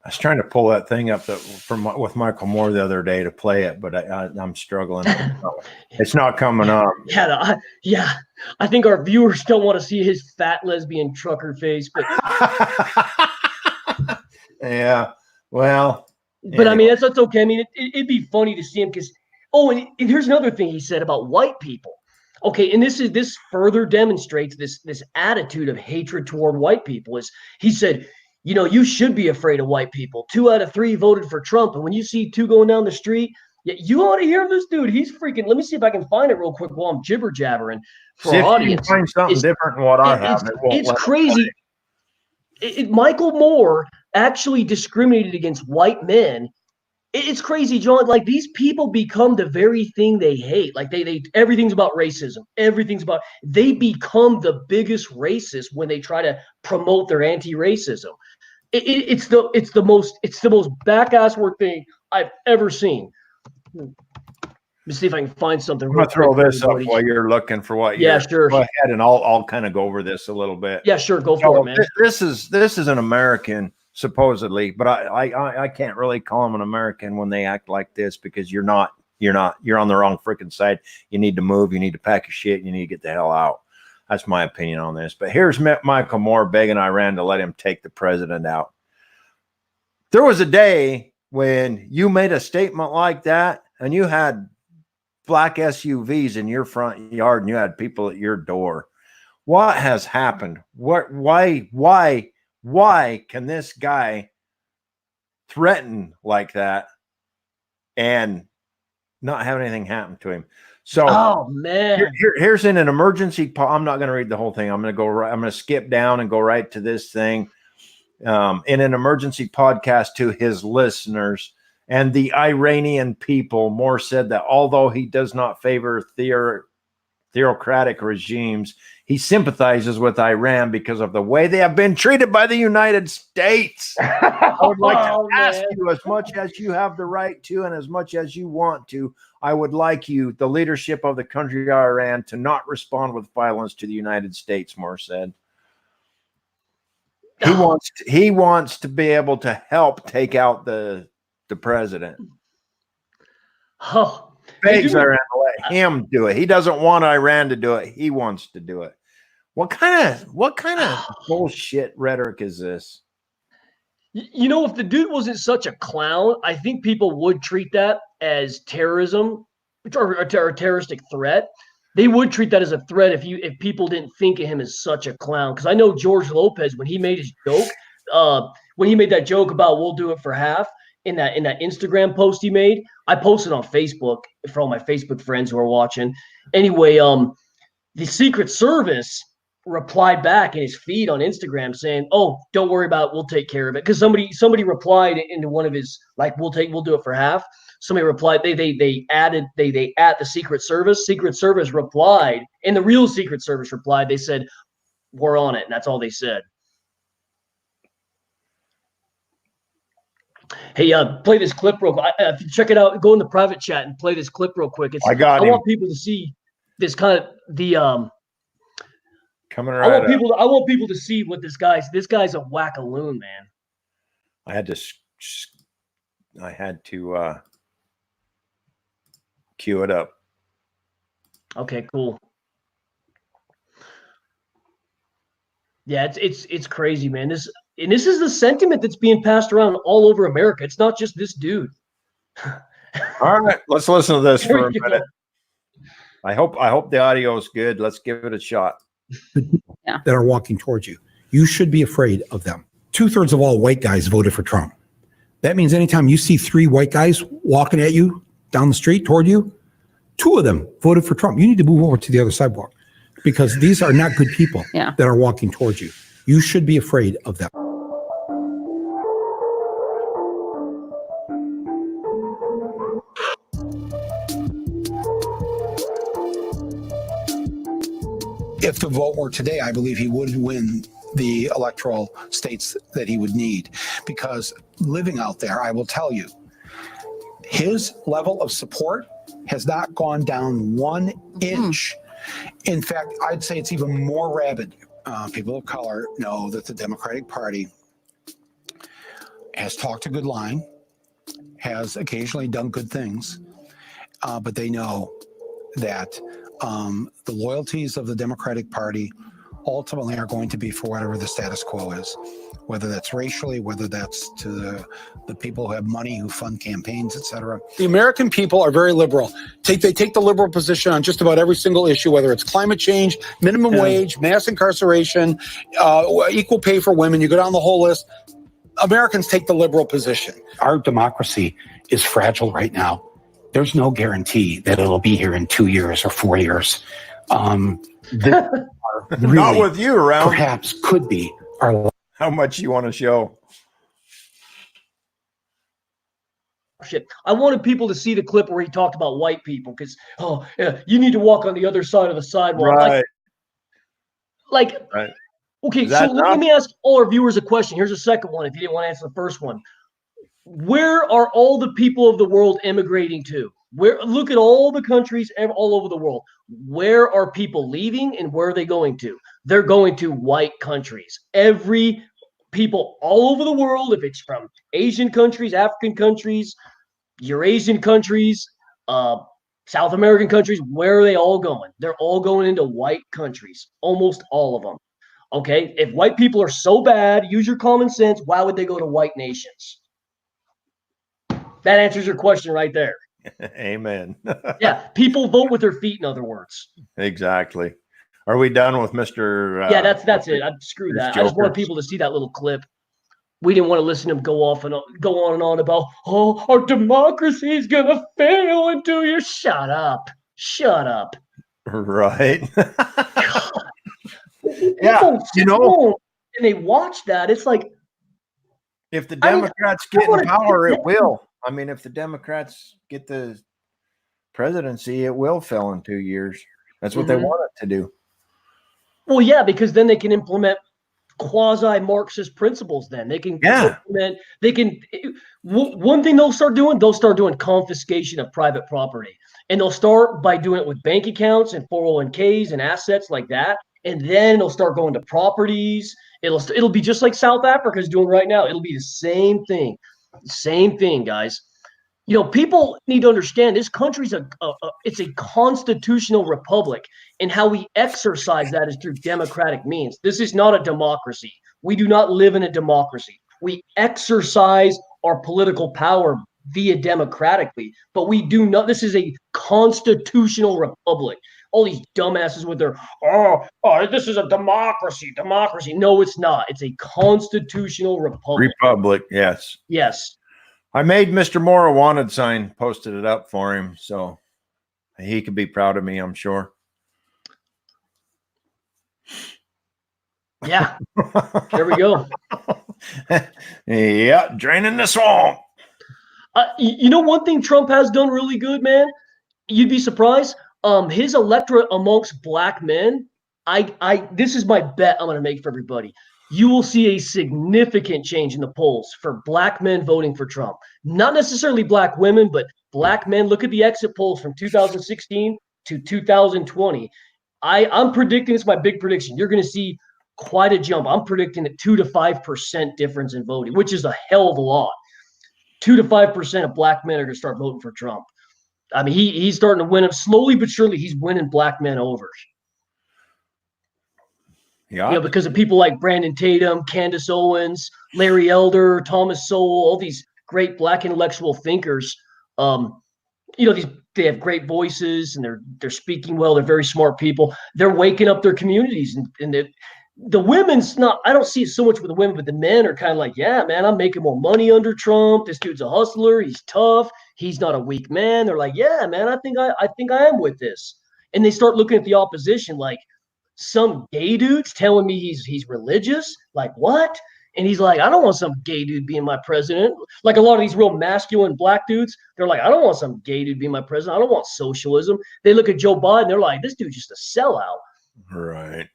I was trying to pull that thing up with Michael Moore the other day to play it, but I'm struggling. It's not coming up. Yeah. I think our viewers don't want to see his fat lesbian trucker face, but yeah. Well, but anyway. I mean, that's okay. I mean, it'd be funny to see him because. Oh, and here's another thing he said about white people. Okay, and this further demonstrates this attitude of hatred toward white people. Is he said, you should be afraid of white people. 2 out of 3 voted for Trump, and when you see 2 going down the street, you ought to hear this dude. He's freaking. Let me see if I can find it real quick while I'm jibber jabbering for our audience. Find something different than what I have. It's crazy. Michael Moore actually discriminated against white men. It's crazy, John. Like these people become the very thing they hate. Like they everything's about racism. They become the biggest racist when they try to promote their anti-racism. It's the most back-ass-work thing I've ever seen. Let me see if I can find something. I'm gonna throw this up while you're looking for what. Yeah, sure. Go ahead, and I'll kind of go over this a little bit. Yeah, sure. Go for it, man. This is an American. Supposedly, but I can't really call them an American when they act like this because you're on the wrong freaking side. You need to move. You need to pack your shit. You need to get the hell out. That's my opinion on this. But here's Michael Moore begging Iran to let him take the president out. There was a day when you made a statement like that and you had black SUVs in your front yard and you had people at your door. What has happened? Why can this guy threaten like that and not have anything happen to him? So, oh man, here's in an emergency. I'm not going to read the whole thing. I'm going to skip down and go right to this thing. In an emergency podcast to his listeners and the Iranian people, Moore said that although he does not favor theocratic regimes, he sympathizes with Iran because of the way they have been treated by the United States. I would like to ask you, as much as you have the right to and as much as you want to, I would like you, the leadership of the country of Iran, to not respond with violence to the United States, Moore said. He wants to be able to help take out the president. Oh. Begs Iran to let him do it. He doesn't want Iran to do it. He wants to do it. What kind of bullshit rhetoric is this? If the dude wasn't such a clown, I think people would treat that as terrorism or a terroristic threat. They would treat that as a threat if people didn't think of him as such a clown. Because I know George Lopez, when he made his joke, when he made that joke about we'll do it for half, in that Instagram post he made, I posted on Facebook for all my Facebook friends who are watching. Anyway, the Secret Service replied back in his feed on Instagram saying, "Oh, don't worry about it. We'll take care of it." Because somebody replied into one of his like, we'll do it for half." Somebody replied, they added they at the Secret Service. Secret Service replied, and the real Secret Service replied. They said, "We're on it," and that's all they said. Hey, play this clip real quick. Check it out. Go in the private chat and play this clip real quick. I got him. want people to see this kind of the coming right up. I want people to see what this guy's a whack-a-loon, man. I had to cue it up. Okay, cool. Yeah, it's crazy, man. This is the sentiment that's being passed around all over America. It's not just this dude. All right, let's listen to this There for a you minute. I hope the audio is good. Let's give it a shot. That are walking towards you. You should be afraid of them. 2/3 of all white guys voted for Trump. That means anytime you see 3 white guys walking at you down the street toward you, 2 of them voted for Trump. You need to move over to the other sidewalk because these are not good people that are walking towards you. You should be afraid of them. If the vote were today, I believe he would win the electoral states that he would need, because living out there, I will tell you, his level of support has not gone down 1 inch. In fact, I'd say it's even more rabid. People of color know that the Democratic Party has talked a good line, has occasionally done good things, but they know that the loyalties of the Democratic Party ultimately are going to be for whatever the status quo is, whether that's racially, whether that's to the people who have money, who fund campaigns, etc. The American people are very liberal. They take the liberal position on just about every single issue, whether it's climate change, minimum wage, mass incarceration, equal pay for women. You go down the whole list. Americans take the liberal position. Our democracy is fragile right now. There's no guarantee that it'll be here in 2 years or 4 years. Really, not with you around. Perhaps could be our. How much you want to show? Shit. I wanted people to see the clip where he talked about white people because, you need to walk on the other side of the sidewalk. Right. Right. Okay, so let me ask all our viewers a question. Here's a second one if you didn't want to answer the first one. Where are all the people of the world immigrating to? Look at all the countries all over the world. Where are people leaving and where are they going to? They're going to white countries. Every people all over the world, if it's from Asian countries, African countries, Eurasian countries, South American countries, where are they all going? They're all going into white countries, almost all of them. Okay, if white people are so bad, use your common sense, why would they go to white nations? That answers your question right there. Amen. Yeah, people vote with their feet, in other words. Exactly. Are we done with Mr. Yeah, that's it. Screw that. I just wanted people to see that little clip. We didn't want to listen to him go on and on about, our democracy is gonna fail until you shut up. Shut up. Right. Yeah, and they watch that. It's like, if the Democrats get in power, it will. I mean, if the Democrats get the presidency, it will fail in 2 years. That's what they want it to do. Well, yeah, because then they can implement quasi-Marxist principles. Then they can implement. They can. One thing they'll start doing confiscation of private property, and they'll start by doing it with bank accounts and 401ks and assets like that, and then they'll start going to properties. It'll be just like South Africa is doing right now. It'll be the same thing. Same thing, guys. You know, people need to understand this country's it's a constitutional republic, and how we exercise that is through democratic means. This is not a democracy. We do not live in a democracy. We exercise our political power via democratically, but we do not. This is a constitutional republic. All these dumbasses with their, this is a democracy. No, it's not. It's a constitutional republic. Republic, yes. Yes. I made Mr. Moore a wanted sign, posted it up for him, so he could be proud of me, I'm sure. Yeah, there we go. Yeah, draining the swamp. You know, one thing Trump has done really good, man. You'd be surprised. His electorate amongst black men. This is my bet I'm going to make for everybody. You will see a significant change in the polls for black men voting for Trump. Not necessarily black women, but black men. Look at the exit polls from 2016 to 2020. I'm predicting, it's my big prediction. You're going to see quite a jump. I'm predicting a 2 to 5% difference in voting, which is a hell of a lot. 2 to 5% of black men are going to start voting for Trump. I mean, he's starting to win them slowly but surely. He's winning black men over. Yeah. You know, because of people like Brandon Tatum, Candace Owens, Larry Elder, Thomas Sowell, all these great black intellectual thinkers. You know, they have great voices and they're speaking well. They're very smart people. They're waking up their communities, and the women's not. I don't see it so much with the women, but the men are kind of like, yeah, man, I'm making more money under Trump. This dude's a hustler. He's tough. He's not a weak man. They're like, yeah, man, I think I am with this. And they start looking at the opposition like, some gay dude's telling me he's religious. Like, what? And he's like, I don't want some gay dude being my president. Like a lot of these real masculine black dudes, they're like, I don't want some gay dude being my president. I don't want socialism. They look at Joe Biden, they're like, this dude's just a sellout. Right.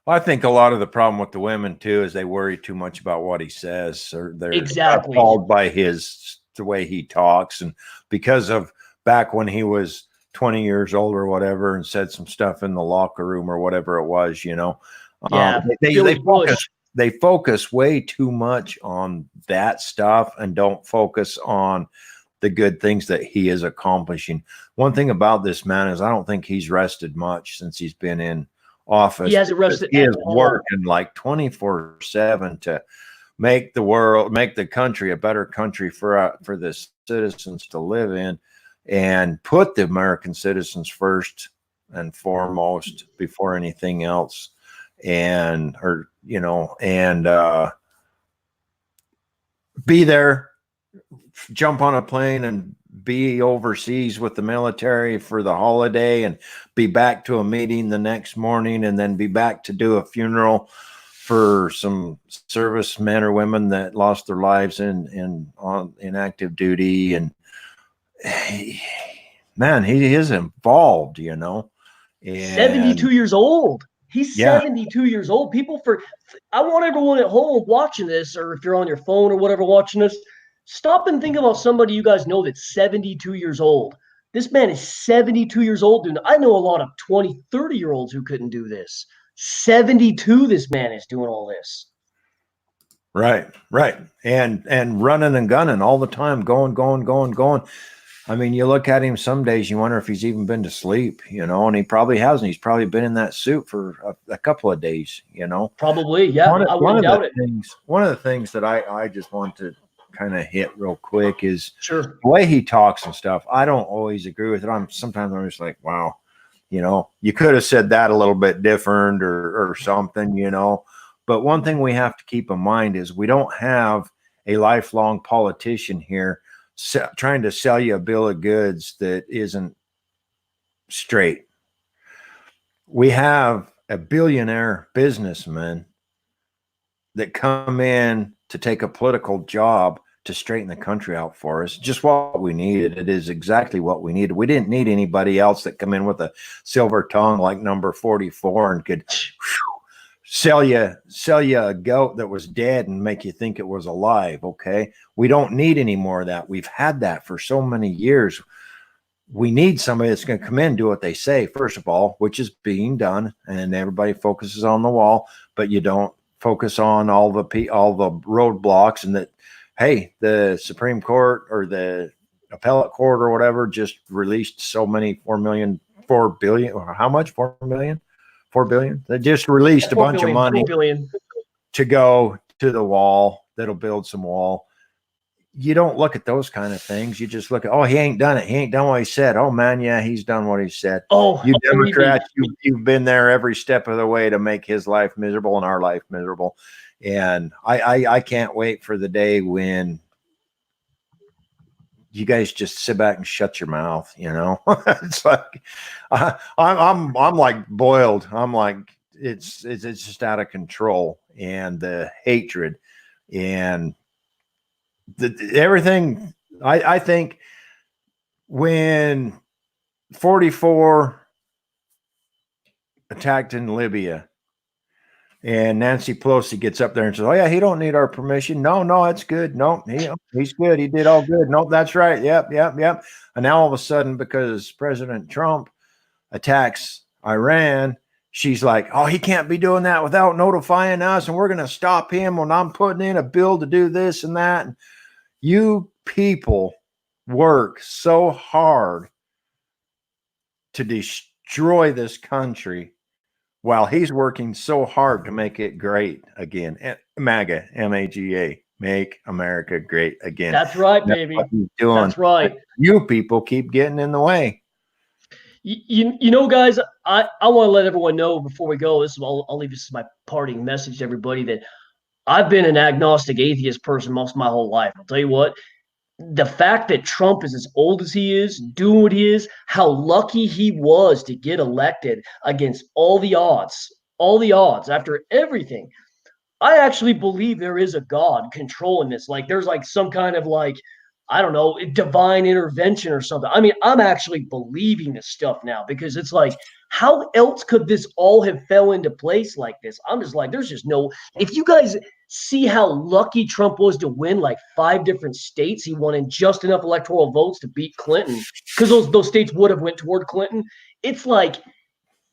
Well, I think a lot of the problem with the women too is they worry too much about what he says, or they're Exactly. appalled by the way he talks, and because of back when he was 20 years old or whatever, and said some stuff in the locker room or whatever it was, you know. Yeah, They focus way too much on that stuff and don't focus on the good things that he is accomplishing. One thing about this man is I don't think he's rested much since he's been in office. He hasn't rested. He is working like 24/7 to make the country a better country for the citizens to live in, and put the American citizens first and foremost before anything else. And be there, jump on a plane and be overseas with the military for the holiday, and be back to a meeting the next morning, and then be back to do a funeral for some servicemen or women that lost their lives in active duty. And man, he is involved, you know. And 72 years old. He's 72 years old. I want everyone at home watching this, or if you're on your phone or whatever watching this, stop and think about somebody you guys know that's 72 years old. This man is 72 years old, dude. I know a lot of 20, 30-year-olds who couldn't do this. 72, this man is doing all this. Right. And running and gunning all the time, going. I mean, you look at him some days, you wonder if he's even been to sleep, you know, and he probably hasn't. He's probably been in that suit for a couple of days, you know. Probably, yeah. I wouldn't doubt it. One of the things that I just want to kind of hit real quick is the way he talks and stuff. I don't always agree with it. Sometimes I'm just like, wow, you know, you could have said that a little bit different or something, you know. But one thing we have to keep in mind is we don't have a lifelong politician here trying to sell you a bill of goods that isn't straight. We have a billionaire businessman that come in to take a political job to straighten the country out for us. Just what we needed. It is exactly what we needed. We didn't need anybody else that come in with a silver tongue like number 44 and could sell you a goat that was dead and make you think it was alive. Okay, we don't need any more of that. We've had that for so many years. We need somebody that's going to come in and do what they say, first of all, which is being done, and everybody focuses on the wall, but you don't focus on all the roadblocks, and that, hey, the Supreme Court or the appellate court or whatever just released so many 4 billion, or how much? 4 million? 4 billion. They just released a bunch of money to go to the wall that'll build some wall. You don't look at those kind of things. You just look at, oh, he ain't done it. He ain't done what he said. Oh man, yeah, he's done what he said. Oh, you Democrats, you've been there every step of the way to make his life miserable and our life miserable. And I can't wait for the day when you guys just sit back and shut your mouth, you know. It's like I'm like boiled. I'm like it's just out of control, and the hatred and everything. I think when 44 attacked in Libya, and Nancy Pelosi gets up there and says, "Oh yeah, he don't need our permission. No, that's good. No, he's good. He did all good. Nope, that's right. Yep. And now all of a sudden, because President Trump attacks Iran, she's like, "Oh, he can't be doing that without notifying us, and we're going to stop him when I'm putting in a bill to do this and that." And you people work so hard to destroy this country, while he's working so hard to make it great again. MAGA, MAGA, make America great again. That's right, baby. What he's doing. That's right. But you people keep getting in the way. You know, guys, I want to let everyone know before we go. I'll leave this as my parting message to everybody, that I've been an agnostic atheist person most of my whole life. I'll tell you what, the fact that Trump is as old as he is, doing what he is, how lucky he was to get elected against all the odds after everything. I actually believe there is a God controlling this. Like there's like some kind of like, I don't know, divine intervention or something. I mean, I'm actually believing this stuff now, because it's like, how else could this all have fell into place like this? I'm just like, there's just no, if you guys see how lucky Trump was to win like 5 different states, he won in just enough electoral votes to beat Clinton, because those states would have went toward Clinton. It's like,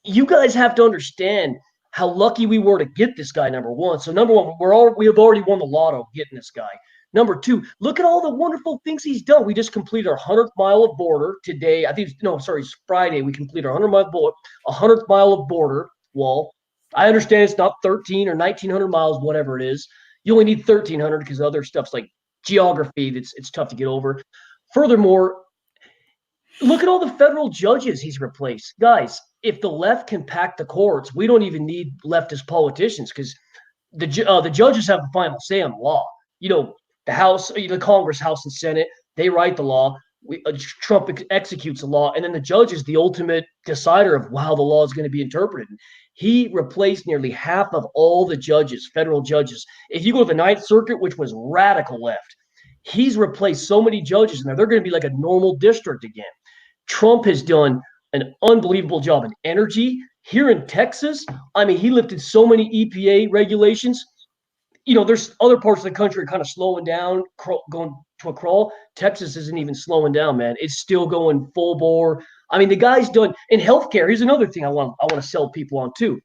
you guys have to understand how lucky we were to get this guy, number one. So number one, we have already won the lotto getting this guy. Number two, look at all the wonderful things he's done. We just completed our 100th mile of border today. It's Friday. We completed our 100th mile of border wall. I understand it's not 13 or 1,900 miles, whatever it is. You only need 1,300 because other stuff's like geography it's tough to get over. Furthermore, look at all the federal judges he's replaced. Guys, if the left can pack the courts, we don't even need leftist politicians, because the judges have the final say on law. You know, the House, the Congress, House, and Senate, they write the law. Trump executes the law, and then the judge is the ultimate decider of how the law is going to be interpreted. He replaced nearly half of all the judges, federal judges. If you go to the Ninth Circuit, which was radical left, he's replaced so many judges, and they're going to be like a normal district again. Trump has done an unbelievable job in energy. Here in Texas, I mean, he lifted so many EPA regulations. You know, there's other parts of the country kind of slowing down, going to a crawl. Texas isn't even slowing down, man. It's still going full bore. I mean, the guy's done in healthcare. Here's another thing I want to sell people on too.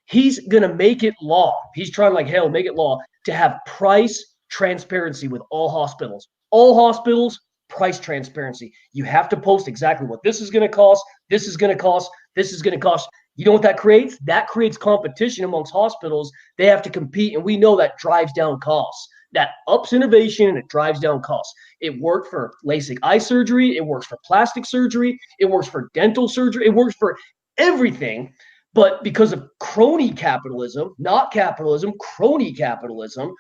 He's gonna make it law. He's trying like hell make it law to have price transparency with all hospitals. All hospitals, price transparency. You have to post exactly what this is going to cost. This is going to cost. This is going to cost. You know what that creates? That creates competition amongst hospitals. They have to compete, and we know that drives down costs. That ups innovation and it drives down costs. It worked for LASIK eye surgery. It works for plastic surgery. It works for dental surgery. It works for everything. But because of crony capitalism, not capitalism, crony capitalism,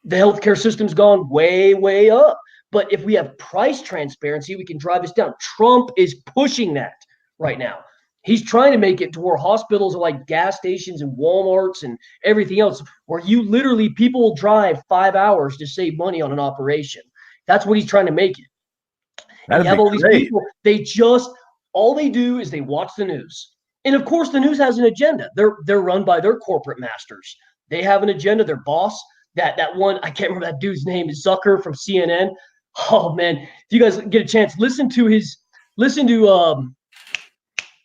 the healthcare system's gone way, way up. But if we have price transparency, we can drive this down. Trump is pushing that right now. He's trying to make it to where hospitals are like gas stations and Walmarts and everything else, where people will drive 5 hours to save money on an operation. That's what he's trying to make it. And you have all these people, all they do is they watch the news. And of course, the news has an agenda. They're run by their corporate masters. They have an agenda. Their boss, that one, I can't remember that dude's name, is Zucker from CNN. Oh man, if you guys get a chance, listen to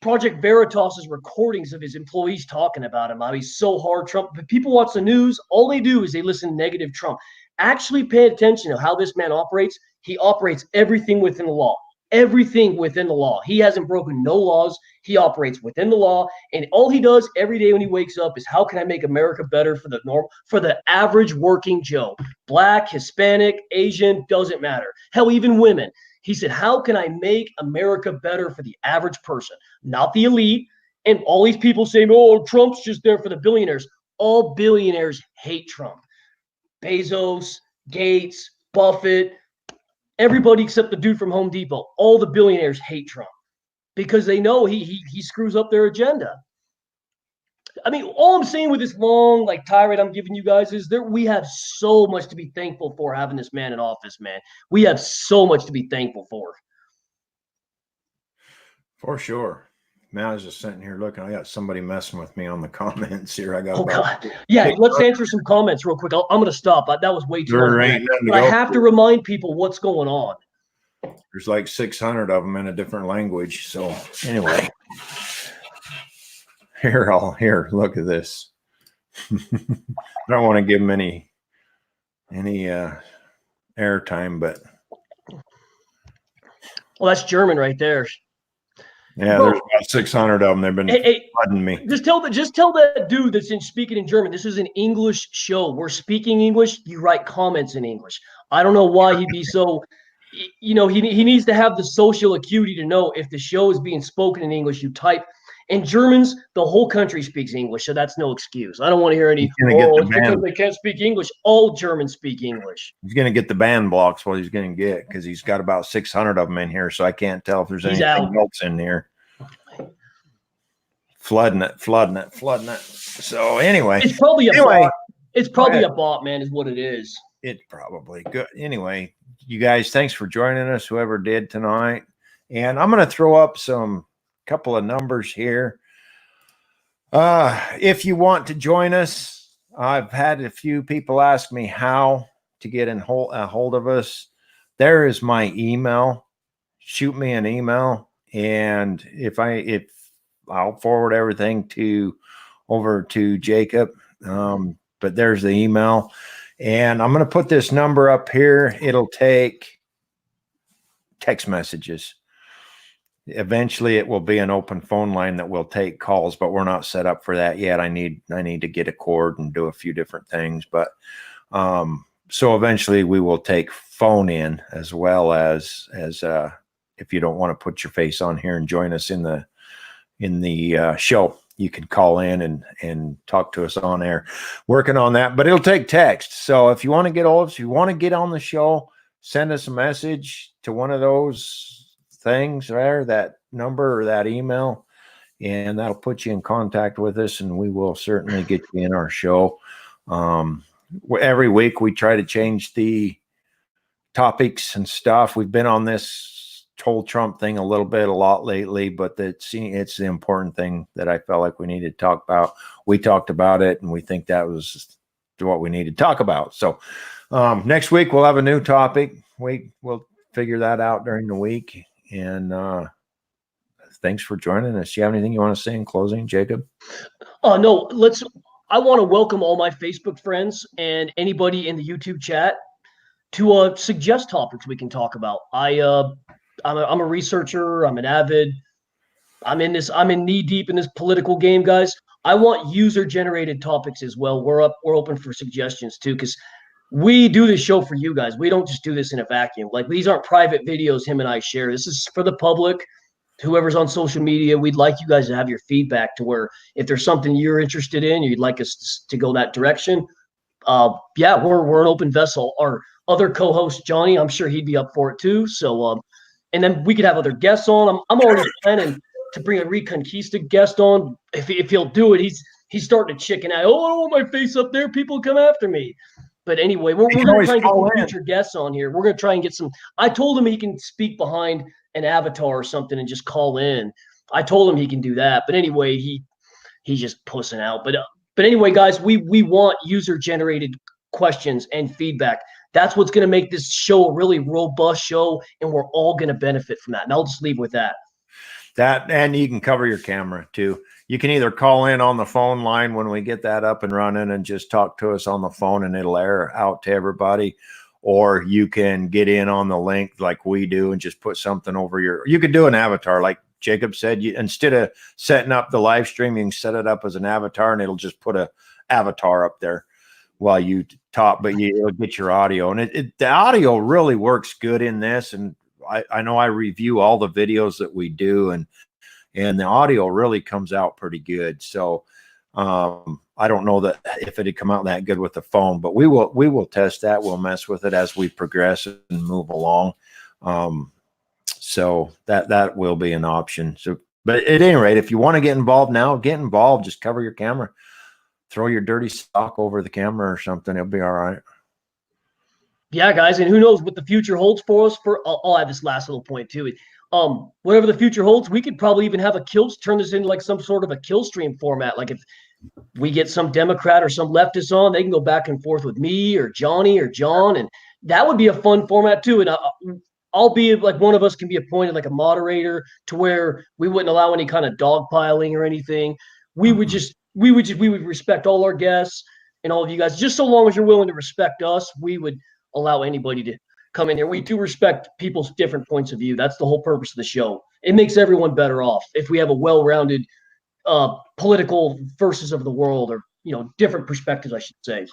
Project Veritas's recordings of his employees talking about him. How he's so hard Trump. But people watch the news. All they do is they listen to negative Trump. Actually pay attention to how this man operates. He operates everything within the law. Everything within the law. He hasn't broken no laws. He operates within the law. And all he does every day when he wakes up is, how can I make America better for the average working Joe? Black, Hispanic, Asian, doesn't matter. Hell, even women. He said, how can I make America better for the average person, not the elite? And all these people say, oh, Trump's just there for the billionaires. All billionaires hate Trump. Bezos, Gates, Buffett, everybody except the dude from Home Depot. All the billionaires hate Trump because they know he screws up their agenda. I mean, all I'm saying with this long like tirade I'm giving you guys is we have so much to be thankful for having this man in office, man. We have so much to be thankful for. For sure. Man, I was just sitting here looking. I got somebody messing with me on the comments here. I got Oh about God, yeah. Let's answer some comments real quick. I'm going to stop. That was way too long. there ain't nothing to But I go have to through. remind people what's going on. There's like 600 of them in a different language. So anyway, here, look at this. I don't want to give them any airtime, but Well, that's German right there. yeah, Bro, there's about 600 of them. They've been flooding me. Just tell that dude that's speaking in German. This is an English show. We're speaking English. You write comments in English. I don't know why he'd be so. He needs to have the social acuity to know if the show is being spoken in English. You type. And Germans, the whole country speaks English, so that's no excuse. I don't want to hear any. Oh, it's because they can't speak English. All Germans speak English. He's going to get the ban blocks. What he's going to get, because he's got about 600 of them in here, so I can't tell if there's anything else in here. Flooding it. So anyway, it's probably a bot. It's probably a bot, man, is what it is. It's probably good. Anyway, you guys, thanks for joining us, whoever did tonight. And I'm going to throw up some couple of numbers here. If you want to join us, I've had a few people ask me how to get a hold of us. There is my email. Shoot me an email, and if I'll forward everything over to Jacob. But there's the email, and I'm going to put this number up here. It'll take text messages. Eventually it will be an open phone line that will take calls, but we're not set up for that yet. I need to get a cord and do a few different things, but so eventually we will take phone in, as well as if you don't want to put your face on here and join us in the show, you can call in and talk to us on air. Working on that, but it'll take text. So if you want to get old, if you want to get on the show, send us a message to one of those things there, that number or that email, and that'll put you in contact with us, and we will certainly get you in our show. Every week we try to change the topics and stuff. We've been on this whole Trump thing a lot lately, but it's the important thing that I felt like we needed to talk about. We talked about it, and we think that was what we need to talk about. So next week we'll have a new topic. We'll figure that out during the week. And thanks for joining us. Do you have anything you want to say in closing, Jacob? No, I want to welcome all my Facebook friends and anybody in the YouTube chat to suggest topics we can talk about. I'm a researcher. I'm an avid. I'm in knee deep in this political game, guys. I want user generated topics as well. We're open for suggestions too, because we do this show for you guys. We don't just do this in a vacuum. Like, these aren't private videos him and I share. This is for the public, whoever's on social media. We'd like you guys to have your feedback, to where if there's something you're interested in, you'd like us to go that direction. Yeah, we're an open vessel. Our other co-host, Jonny, I'm sure he'd be up for it too. So, and then we could have other guests on. I'm already planning to bring a Reconquista guest on. If he'll do it, he's starting to chicken out. Oh, I don't want my face up there. People come after me. But anyway, we're going to try and get some future guests on here. We're going to try and get some. I told him he can speak behind an avatar or something and just call in. I told him he can do that. But anyway, he's just pussing out. But anyway, guys, we want user generated questions and feedback. That's what's going to make this show a really robust show, and we're all going to benefit from that. And I'll just leave with that. And you can cover your camera too. You can either call in on the phone line when we get that up and running and just talk to us on the phone, and it'll air out to everybody, or you can get in on the link like we do and just put something over you could do an avatar like Jacob said. Instead of setting up the live stream, you can set it up as an avatar, and it'll just put a avatar up there while you talk, but it'll get your audio, and the audio really works good in this. And I know I review all the videos that we do, and the audio really comes out pretty good. So I don't know that if it had come out that good with the phone, but we will test that. We'll mess with it as we progress and move along. So that will be an option. So But at any rate, if you want to get involved now, get involved. Just cover your camera, throw your dirty sock over the camera or something. It'll be all right. Yeah, guys, and who knows what the future holds for us. I'll add this last little point too. Whatever the future holds, we could probably even have turn this into like some sort of a kill stream format. Like if we get some Democrat or some leftist on, they can go back and forth with me or Johnny or John, and that would be a fun format too. And I'll be like one of us can be appointed like a moderator to where we wouldn't allow any kind of dogpiling or anything. We would respect all our guests and all of you guys. Just so long as you're willing to respect us, we would allow anybody to come in here. We do respect people's different points of view. That's the whole purpose of the show. It makes everyone better off if we have a well-rounded political versus of the world, or different perspectives, I should say.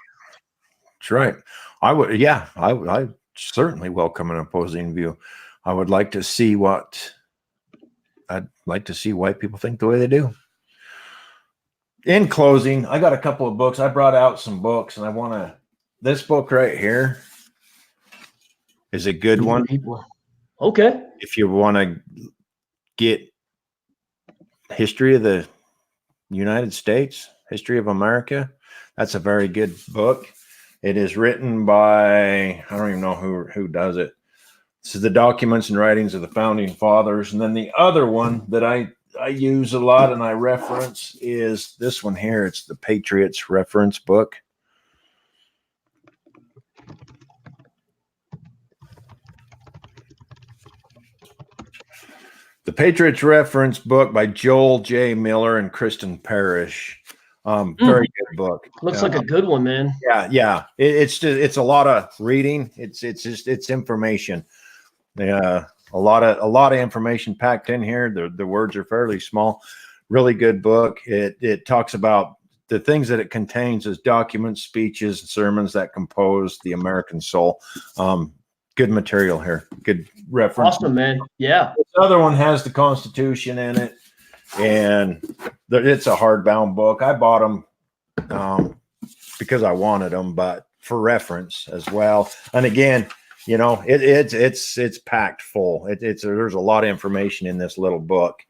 That's right. I certainly welcome an opposing view. I'd like to see why people think the way they do. In closing, I got a couple of books. I brought out some books, and this book right here is a good one. Okay. If you want to get history of the United States, history of America, that's a very good book. It is written by, I don't even know who does it. This is the Documents and Writings of the Founding Fathers. And then the other one that I use a lot and I reference is this one here. It's the Patriots Reference Book. The Patriots Reference Book by Joel J. Miller and Kristen Parrish. Very good book. Looks like a good one, man. Yeah. It's a lot of reading. It's information. A lot of information packed in here. The words are fairly small. Really good book. It talks about the things that it contains as documents, speeches, sermons that compose the American soul. Good material here. Good reference. Awesome, man. Yeah. This other one has the Constitution in it, and it's a hardbound book. I bought them because I wanted them, but for reference as well. And again, it's packed full. There's a lot of information in this little book.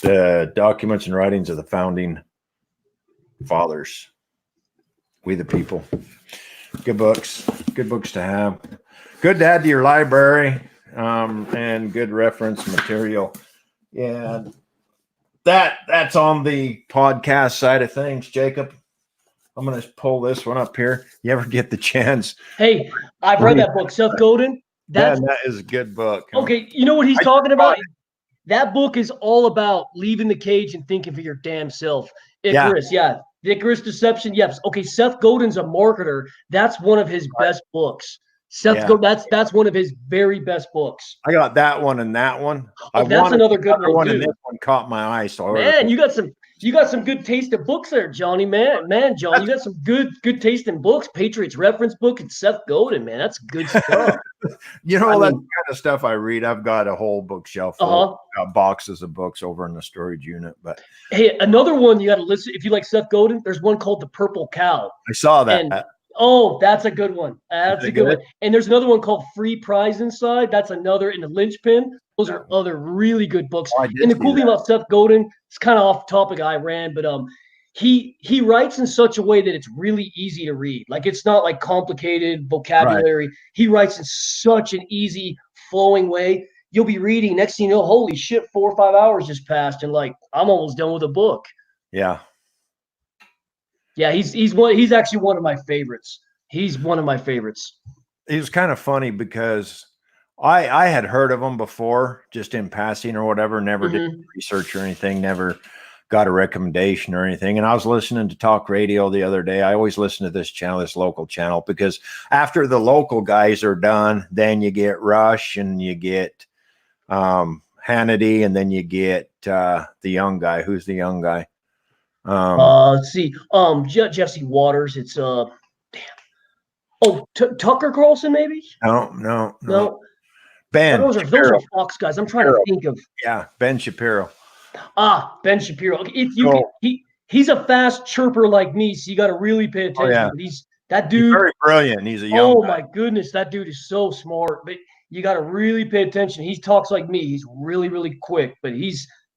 The Documents and Writings of the Founding Fathers. We the people. Good books to have. Good to add to your library, and good reference material. And that's on the podcast side of things. Jacob, I'm going to pull this one up here. You ever get the chance? Hey, I've read that book, Seth Godin. That is a good book. Okay, you know what he's talking about? That book is all about leaving the cage and thinking for your damn self. Icarus, yeah. The Icarus Deception, yes. Okay, Seth Godin's a marketer. That's one of his best books. That's one of his very best books. I got that one and that one. That's another good one too. And this one caught my eye. So man, you got some good taste in books there, Johnny. Man, John, you got some good taste in books. Patriots Reference Book and Seth Godin, man, that's good stuff. That's the kind of stuff I read. I've got a whole bookshelf full. Got boxes of books over in the storage unit. But hey, another one you got to listen if you like Seth Godin. There's one called The Purple Cow. I saw that. And, that's a good one. That's a good one. And there's another one called Free Prize Inside. That's another in the Linchpin. Those are other really good books. And the cool thing about Seth Godin, it's kind of off topic I ran, but he writes in such a way that it's really easy to read. Like it's not like complicated vocabulary. Right. He writes in such an easy flowing way. You'll be reading, next thing you know, holy shit, 4 or 5 hours just passed, and like I'm almost done with a book. Yeah. Yeah, he's actually one of my favorites. He's one of my favorites. He was kind of funny because I had heard of him before, just in passing or whatever, never did research or anything, never got a recommendation or anything. And I was listening to talk radio the other day. I always listen to this channel, this local channel, because after the local guys are done, then you get Rush and you get Hannity, and then you get the young guy. Who's the young guy? Let's see. Jesse Waters. It's Tucker Carlson, maybe? No. Ben. Those are Fox guys. I'm trying to think of. Yeah, Ben Shapiro. Ben Shapiro. He's a fast chirper like me, so you got to really pay attention. Oh, yeah. But that dude. He's very brilliant. He's a young guy. My goodness, that dude is so smart. But you got to really pay attention. He talks like me. He's really, really quick, but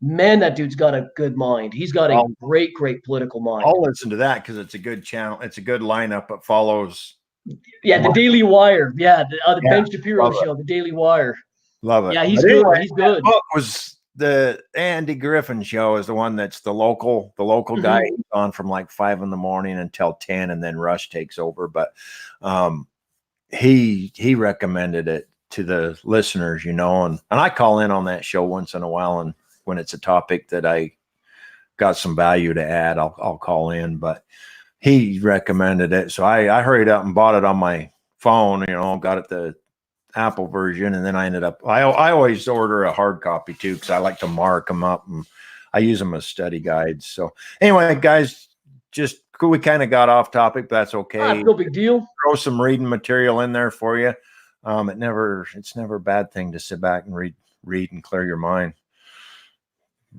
man, that dude's got a good mind. He's got a great, great political mind. I'll listen to that because it's a good channel. It's a good lineup. It follows. Yeah, the Daily Wire. Yeah, the Ben Shapiro love it. show, the Daily Wire. Love it. Yeah, he's But good. anyway, He's good. that book was the Andy Griffin show is the one that's the local guy. He's on from like 5 a.m. until 10, and then Rush takes over. But he recommended it to the listeners, you know, and I call in on that show once in a while, and when it's a topic that I got some value to add, I'll call in. But he recommended it, so I hurried up and bought it on my phone, you know, got it the Apple version, and then I ended up I always order a hard copy too because I like to mark them up and I use them as study guides. So anyway, guys, just we kind of got off topic, but that's okay. No big deal. Throw some reading material in there for you. It's never a bad thing to sit back and read and clear your mind,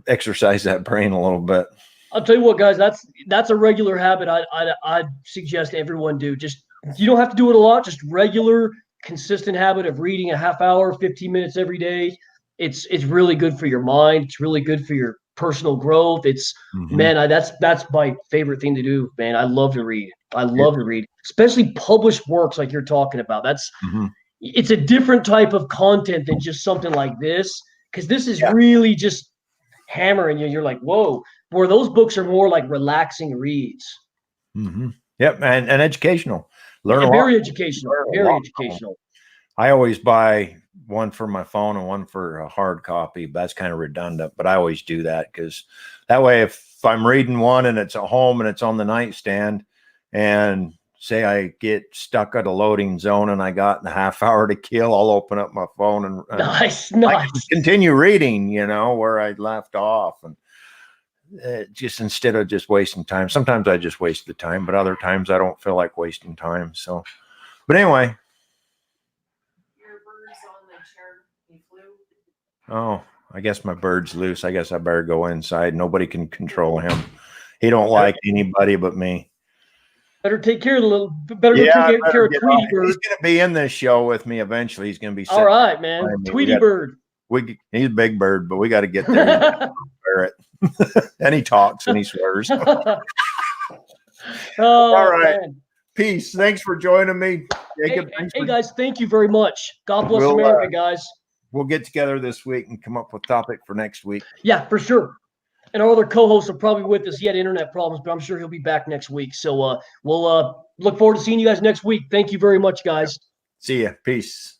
exercise that brain a little bit. I'll tell you what, guys, that's a regular habit I'd suggest everyone do. Just, you don't have to do it a lot, just regular, consistent habit of reading a half hour, 15 minutes every day. It's really good for your mind. It's really good for your personal growth. It's man, that's my favorite thing to do, man. I love to read. I love to read, especially published works like you're talking about. It's a different type of content than just something like this, because this is really just hammering you. You're like, whoa. Where those books are more like relaxing reads. Yep, and educational. Learn a lot. Very educational. Very educational. I always buy one for my phone and one for a hard copy. But that's kind of redundant, but I always do that because that way, if I'm reading one and it's at home and it's on the nightstand, and say I get stuck at a loading zone and I got a half hour to kill, I'll open up my phone and nice. I can continue reading, you know, where I left off, and just instead of just wasting time. Sometimes I just waste the time, but other times I don't feel like wasting time. So, but anyway. Your bird's on the chair. He flew. Oh, I guess my bird's loose. I guess I better go inside. Nobody can control him. He don't like anybody but me. Better take care of go take care of Tweety Bird. He's going to be in this show with me eventually. He's going to be all right, man. Tweety Bird. He's a big bird, but we got to get there. And he talks and he swears. All right. Man. Peace. Thanks for joining me, Jacob. Hey guys, thank you very much. God bless America, guys. We'll get together this week and come up with a topic for next week. Yeah, for sure. And our other co-hosts are probably with us. He had internet problems, but I'm sure he'll be back next week. So we'll look forward to seeing you guys next week. Thank you very much, guys. See ya. Peace.